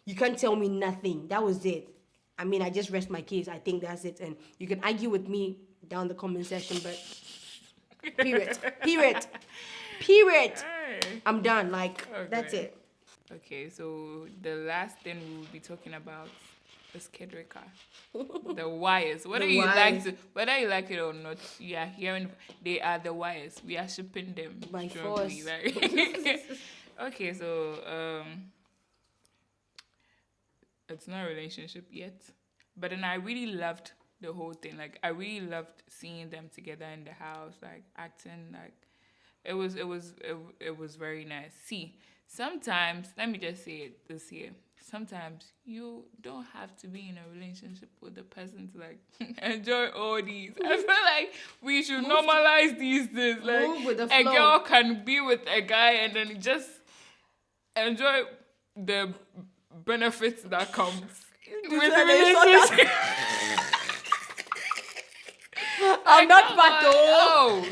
you can't tell me nothing. That was it. I mean, I just rest my case. I think that's it. And you can argue with me down the comment section, but period. Period. Period. Hey. I'm done. Like, Okay. that's it. Okay, so the last thing we will be talking about is Kid Rika. The wires. Whether you like it or not, you are hearing they are the wires. We are shipping them By strongly, force. right? Okay, so it's not a relationship yet. But then I really loved the whole thing. Like, I really loved seeing them together in the house, like acting like it was very nice. See, sometimes, let me just say it this year. Sometimes you don't have to be in a relationship with the person to like enjoy all these. I feel like we should normalize these things. Like, move with the a flow. girl can be with a guy and then just enjoy the benefits that comes with the relationship. I'm not fat Oh.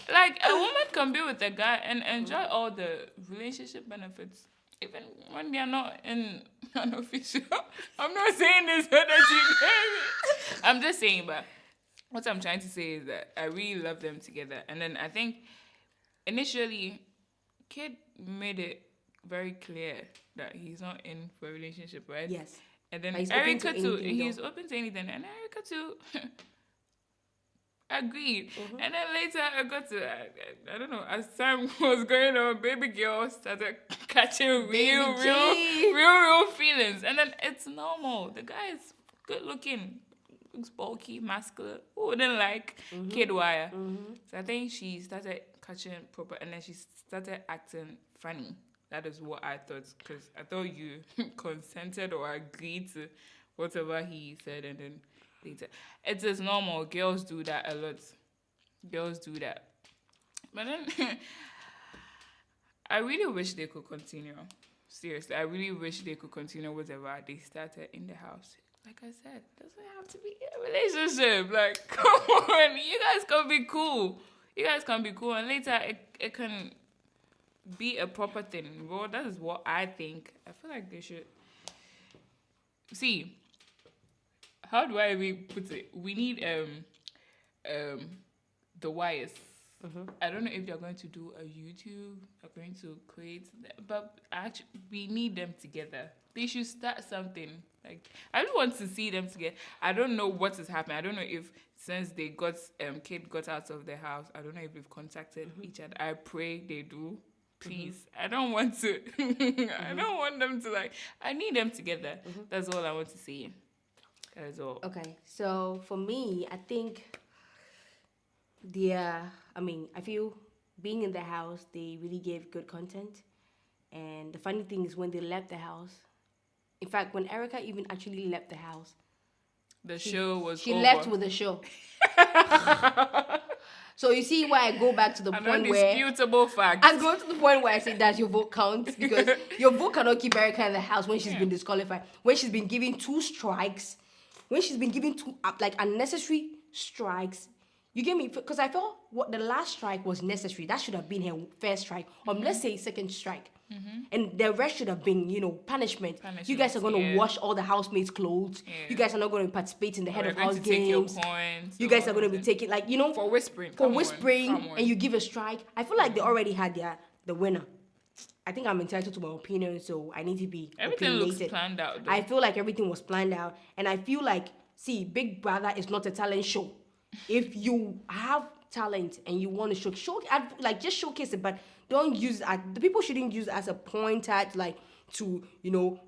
Like, a woman can be with a guy and enjoy all the relationship benefits, even when they are not in an official. I'm not saying this so that you get it. I'm just saying, but what I'm trying to say is that I really love them together. And then I think initially, Kid made it very clear that he's not in for a relationship, right? Yes. And then But he's open to Erica too, anything, he's though. open to anything. And Erica too agreed. And then later I got to, I don't know, as time was going on, baby girl started catching real feelings. And then it's normal. The guy is good looking, looks bulky, muscular. Who wouldn't like Kid Wire? So I think she started catching proper, and then she started acting funny. That is what I thought, because I thought you consented or agreed to whatever he said, and then later. It is normal. Girls do that a lot. Girls do that. But then, I really wish they could continue. Seriously, I really wish they could continue whatever they started in the house. Like I said, it doesn't have to be a relationship. Like, come on. You guys can be cool. You guys can be cool. And later, it can be a proper thing. Well, that is what I think. I feel like they should. See, how do I even put it? We need the wires. I don't know if they're going to do a YouTube. They're going to create, but actually, we need them together. They should start something. Like, I don't want to see them together. I don't know what is happening. I don't know if since they got Kid got out of the house, I don't know if they've contacted each other. I pray they do. Please, I don't want to. I don't want them to like. I need them together. That's all I want to see. That's all. Okay, so for me, I think I feel being in the house, they really gave good content. And the funny thing is when they left the house, in fact, when Erica even actually left the house, show was she over. left with the show. So you see why I go back to the point where undisputable fact. I'm going to the point where I say that your vote counts, because your vote cannot keep Erica in the house when she's been disqualified, when she's been given 2 strikes, when she's been given 2 like unnecessary strikes. You get me? Because I felt what the last strike was necessary. That should have been her first strike, or let's say second strike. And the rest should have been, punishment. You guys are going to wash all the housemates' clothes. You guys are not going to participate in the head of house games. You guys are going to be taking, for whispering. And you give a strike. I feel like they already had the winner. I think I'm entitled to my opinion, so I need to be Everything opinionated. looks planned out, though. I feel like everything was planned out, and I feel like, see, Big Brother is not a talent show. If you have talent and you want to just showcase it, but don't use the people shouldn't use it as a point at like to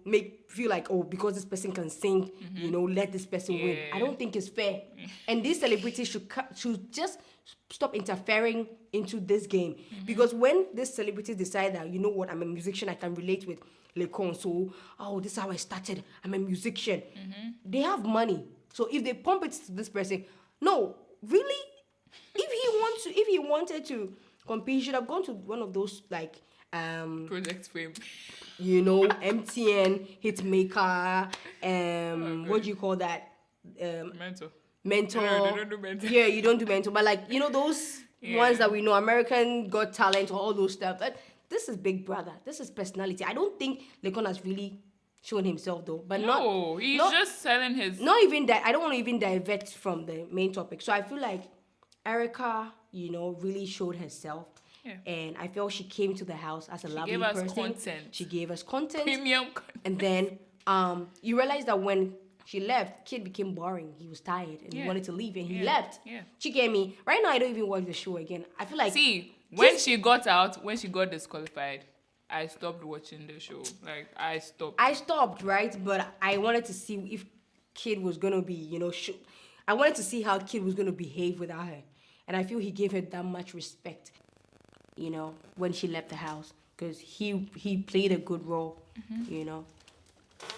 make feel like, oh, because this person can sing, let this person win. I don't think it's fair. And these celebrities should just stop interfering into this game, because when these celebrities decide that, you know what, I'm a musician, I can relate with Lecon, so this is how I started, I'm a musician. They have money, so if they pump it to this person, no, really, if he wanted to compete, he should have gone to one of those like Project Fame. MTN, Hitmaker, what do you call that? Mentor. No, they don't do mentor. Yeah, you don't do mentor, but like those ones that we know, American Got Talent, all those stuff. But this is Big Brother. This is personality. I don't think Lecon has really shown himself though. But he's just selling his. Not even that. I don't want to even divert from the main topic. So I feel like Erica, really showed herself. Yeah. And I felt she came to the house as a lovely person. She gave us content. Premium content. And then you realize that when she left, Kid became boring. He was tired and he wanted to leave, and he left. Yeah. She gave me. Right now, I don't even watch the show again. I feel like when she got disqualified, I stopped watching the show. Like I stopped, right? But I wanted to see if Kid was gonna be, I wanted to see how Kid was gonna behave without her, and I feel he gave her that much respect, when she left the house, because he played a good role,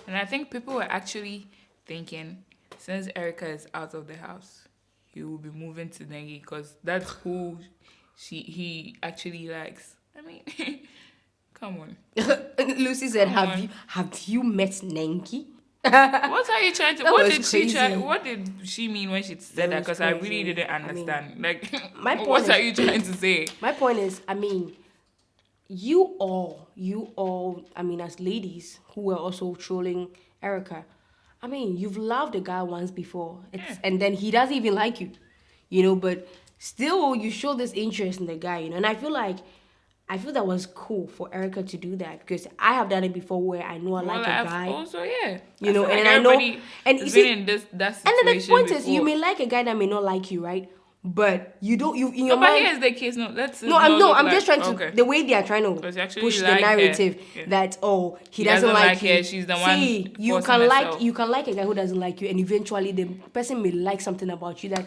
And I think people were actually thinking, since Erica is out of the house, he will be moving to NAIJA because that's who he actually likes. I mean, come on. Lucy said, "Have you met NAIJA?" What are you trying to? What did she mean when she said that? Because I really didn't understand. What are you trying to say? My point is, you all, as ladies who were also trolling Erica, you've loved a guy once before, and then he doesn't even like you, but still you show this interest in the guy, and I feel that was cool for Erica to do that, because I have done it before where I know I like a guy. Also, yeah. And I know, and you see, in that situation and then the point before. is, you may like a guy that may not like you, right? But you don't, in your mind. But here's the case. I'm just trying to, the way they are trying to push the narrative that, he doesn't like you. Her. She's the one. See, you can like a guy who doesn't like you, and eventually the person may like something about you that,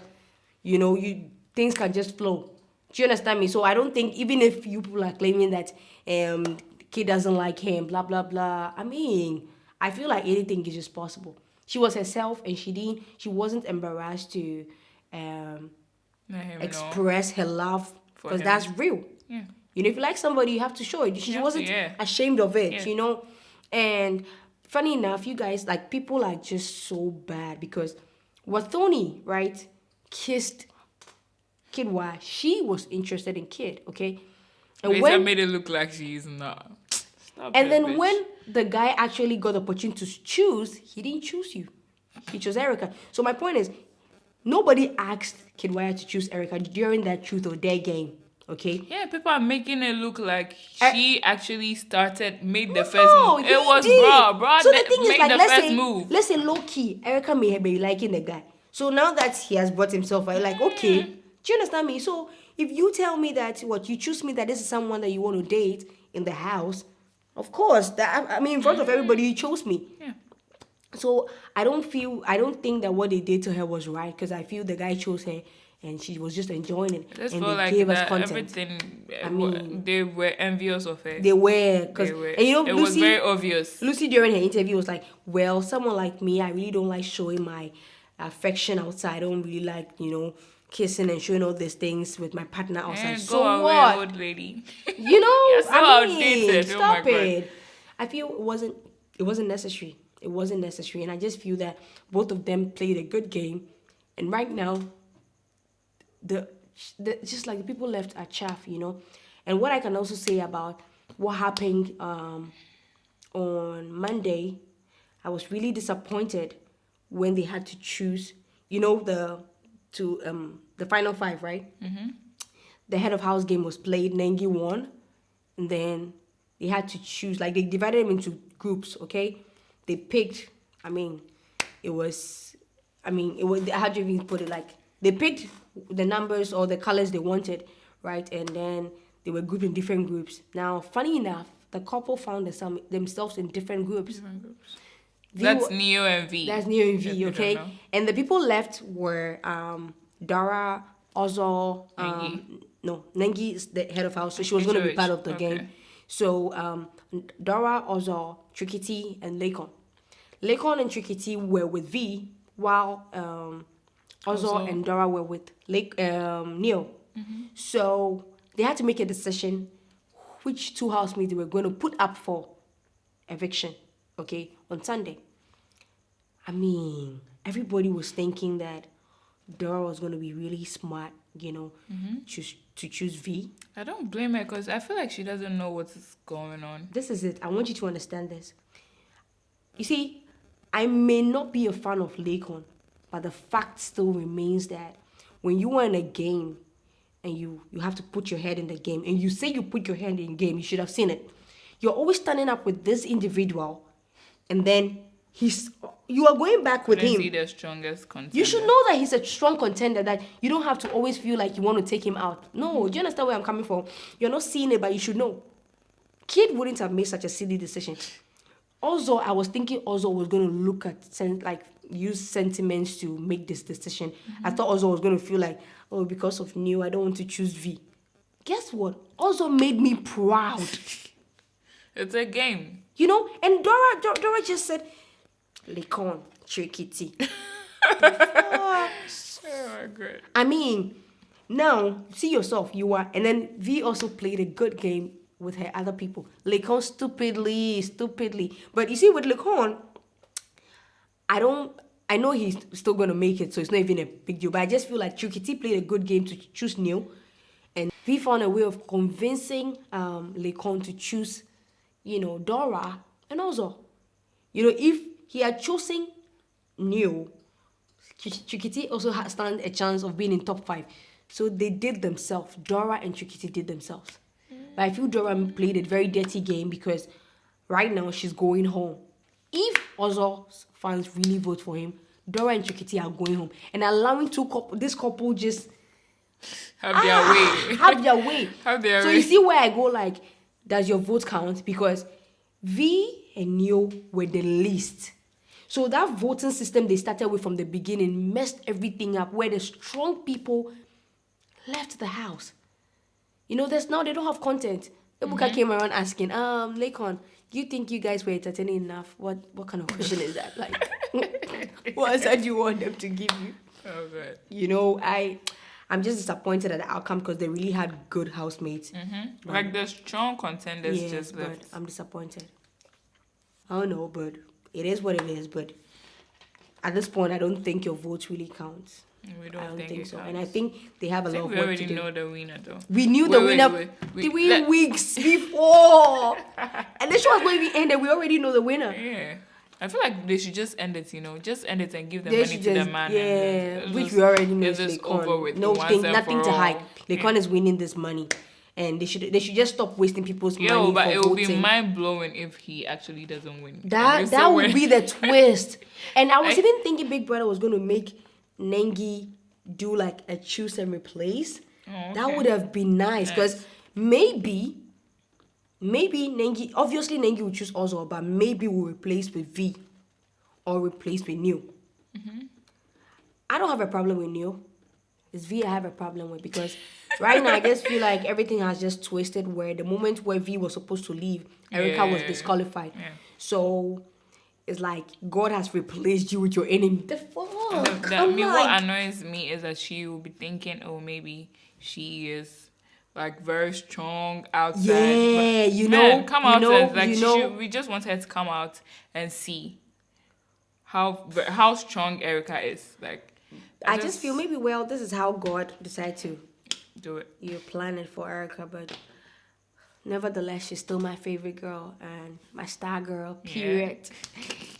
things can just flow. Do you understand me? So I don't think, even if you people are claiming that Kid doesn't like him, blah blah blah. I feel like anything is just possible. She was herself, and she wasn't embarrassed to express her love, because that's real. Yeah. If you like somebody, you have to show it. She wasn't ashamed of it, And funny enough, you guys, like, people are just so bad, because Wathoni, right, kissed Kid while she was interested in Kid, okay? And when made it look like she's not. And then when the guy actually got the opportunity to choose, he didn't choose you. He chose Erica. So my point is, nobody asked Kid Wire to choose Erica during that Truth or Dare game, okay? Yeah, people are making it look like she actually made the first move. It was bro. So the thing is, like, let's say low key, Erica may be liking the guy. So now that he has brought himself, I'm like, okay, do you understand me? So if you tell me that you choose me, that this is someone that you want to date in the house, of course, in front of everybody, you chose me. Yeah. So I don't think that what they did to her was right, because I feel the guy chose her and she was just enjoying it. And they gave us content. Everything, they were envious of her. They were. And it was very obvious. Lucy during her interview was like, well, someone like me, I really don't like showing my affection outside. I don't really like, kissing and showing all these things with my partner outside. And so go away, what? old lady. You're so outdated. Stop it. I feel it wasn't necessary. It wasn't necessary, and I just feel that both of them played a good game, and right now, just like the people left are chaff, And what I can also say about what happened on Monday, I was really disappointed when they had to choose, the final five, right? Mm-hmm. The head of house game was played. NAIJA won, and then they had to choose. Like, they divided them into groups. Okay, they picked. How do you even put it? Like, they picked the numbers or the colors they wanted, right? And then they were grouped in different groups. Now, funny enough, the couple found themselves in different groups. That's Neo and V. That's Neo and if V, you okay? don't know. And the people left were Dara, Ozo, Nengi is the head of house, so she was going to be part of the game. So Dara, Ozo, Trikiti, and Lakon. Lakon and Trikiti were with V, while Ozo and Dara were with Neo. So they had to make a decision which two housemates they were going to put up for eviction, okay, on Sunday. I mean, everybody was thinking that Dora was going to be really smart, you know, to choose V. I don't blame her because I feel like she doesn't know what's going on. This is it. I want you to understand this. You see, I may not be a fan of Lakon, but the fact still remains that when you are in a game and you have to put your head in the game, and you say you put your head in the game, you should have seen it. You're always standing up with this individual, and then you are going back with him. See the strongest contender. You should know that he's a strong contender, that you don't have to always feel like you want to take him out. No, do you understand where I'm coming from? You're not seeing it, but you should know. Kid wouldn't have made such a silly decision. Also, I was thinking Ozo was going to look at, use sentiments to make this decision. I thought Ozo was going to feel like, oh, because of Neo, I don't want to choose V. Guess what? Ozo made me proud. It's a game. You know? And Dora just said, Lakon, Trikiti. Oh my God. I mean, now, see yourself, you are. And then V also played a good game with her other people. Lakon stupidly. But you see, with Lakon, I know he's still going to make it, so it's not even a big deal. But I just feel like Trikiti played a good game to choose Neo. And V found a way of convincing Lakon to choose, you know, Dora and Ozo. You know, if he had chosen Neo, Trikiti also stand a chance of being in top 5. So they did themselves. Dora and Trikiti did themselves. But I feel Dora played a very dirty game because right now she's going home. If Ozo's fans really vote for him, Dora and Trikiti are going home. And allowing this couple just have their way. Have their way. Have their so way. You see where I go, like, does your vote count? Because V and Neo were the least. So that voting system they started with from the beginning messed everything up, where the strong people left the house. You know, now they don't have content. Ebuka came around asking, Lakon, do you think you guys were entertaining enough? What kind of question is that? Like, what answer do you want them to give you? Oh, good. You know, I'm just disappointed at the outcome because they really had good housemates. Like the strong contenders just but left. I'm disappointed. I don't know, but it is what it is. But at this point, I don't think your votes really count. I don't think so. counts. And I think they have a lot of we work already to do. know the winner, though. We knew the winner 3 weeks before. And the show has not even ended. We already know the winner. Yeah. I feel like they should just end it, you know. Just end it and give the money to the man. Yeah, which we already know is just Lakon. over with. Nothing to hide. Lakon is winning this money. And they should just stop wasting people's money for but it would be voting. mind-blowing if he actually doesn't win. That would be the twist. And I was even thinking Big Brother was going to make Nengi do like a choose and replace. That would have been nice because maybe Nengi, obviously Nengi will choose Ozo, but maybe we'll replace with V or replace with Neo. I don't have a problem with Neo. It's V I have a problem with because right now I just feel like everything has just twisted where the moment where V was supposed to leave, Erica was disqualified. Yeah. So it's like God has replaced you with your enemy. The fuck? What annoys me is that she will be thinking, oh, maybe she is like very strong outside. Yeah, but, come out and we just want her to come out and see how strong Erica is. Like, I just feel maybe this is how God decided to do it. You plan it for Erica, but nevertheless, she's still my favorite girl and my star girl, period.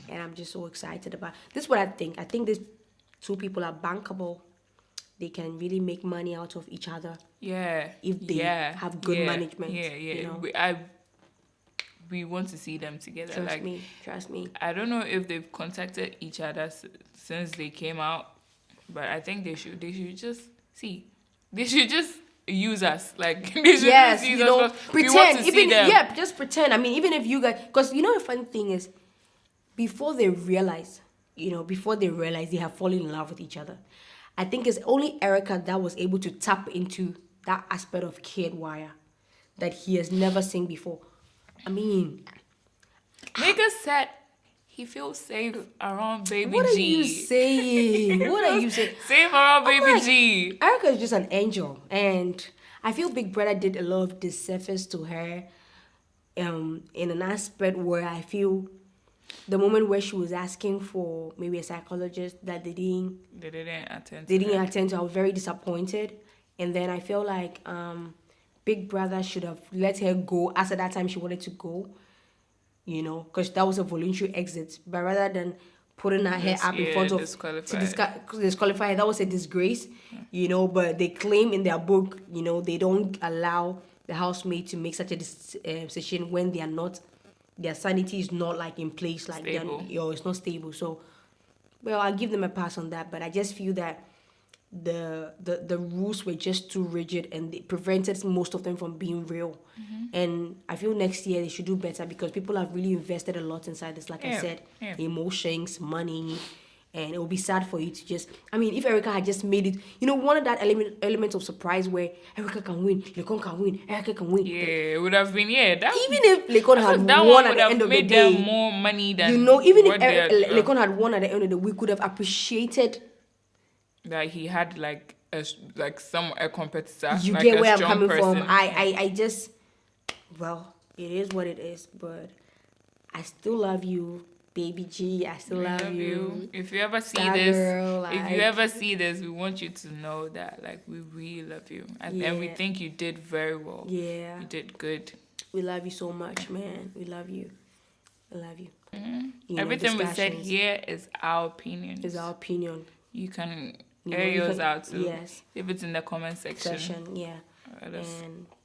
And I'm just so excited about this. Is what I think. I think these two people are bankable. They can really make money out of each other. Yeah. If they have good management. Yeah. You know? We want to see them together. Trust me. I don't know if they've contacted each other since they came out, but I think they should just see. They should just use us. Like they should Yes, just use you us know, 'cause we want pretend. to see Even them. yeah, just pretend. I mean, even if you guys, because you know the funny thing is, before they realize, they have fallen in love with each other. I think it's only Erica that was able to tap into that aspect of Kid Wire that he has never seen before. I mean, Nigga said he feels safe around baby what are G. you saying? What are you saying? Safe around I'm baby like, G. Erica is just an angel, and I feel Big Brother did a lot of disservice to her, in an aspect where I feel the moment where she was asking for maybe a psychologist that they didn't attend to, I was very disappointed, and then I feel like Big Brother should have let her go. As at that time, she wanted to go, because that was a voluntary exit. But rather than putting her hair up in front of to disqualify her, that was a disgrace, But they claim in their book, they don't allow the housemate to make such a decision when they are not, their sanity is not like in place, like it's not stable. So, well, I'll give them a pass on that. But I just feel that the rules were just too rigid, and it prevented most of them from being real. And I feel next year they should do better, because people have really invested a lot inside this, like I said, emotions, money, and it will be sad for you to just, I mean, if Erica had just made it, one of that element of surprise where Erica can win, Lecon can win, Erica can win. Yeah, it would have been, that even if Lecon had that won one at the end of the made day, them more money than even what if Lecon had won at the end of the week, we could have appreciated that he had like a competitor. You like get a where I'm strong coming person. from. I just, well, it is what it is, but I still love you, baby G. I still love you. If you ever see Star this, girl, if you ever see this, we want you to know that like we really love you, and we think you did very well. Yeah, you did good. We love you so much, man. We love you. I love you. Everything we said here is our opinion. Is our opinion. You can air yours out too. Yes. If it's in the comment section. Yeah. And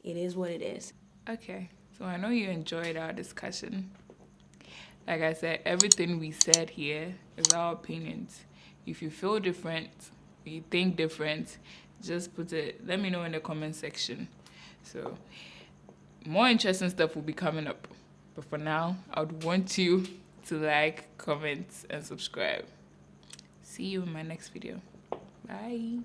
it is what it is. Okay. So I know you enjoyed our discussion. Like I said, everything we said here is our opinions. If you feel different, you think different, just put it, let me know in the comment section. So more interesting stuff will be coming up. But for now, I would want you to like, comment, and subscribe. See you in my next video. Bye.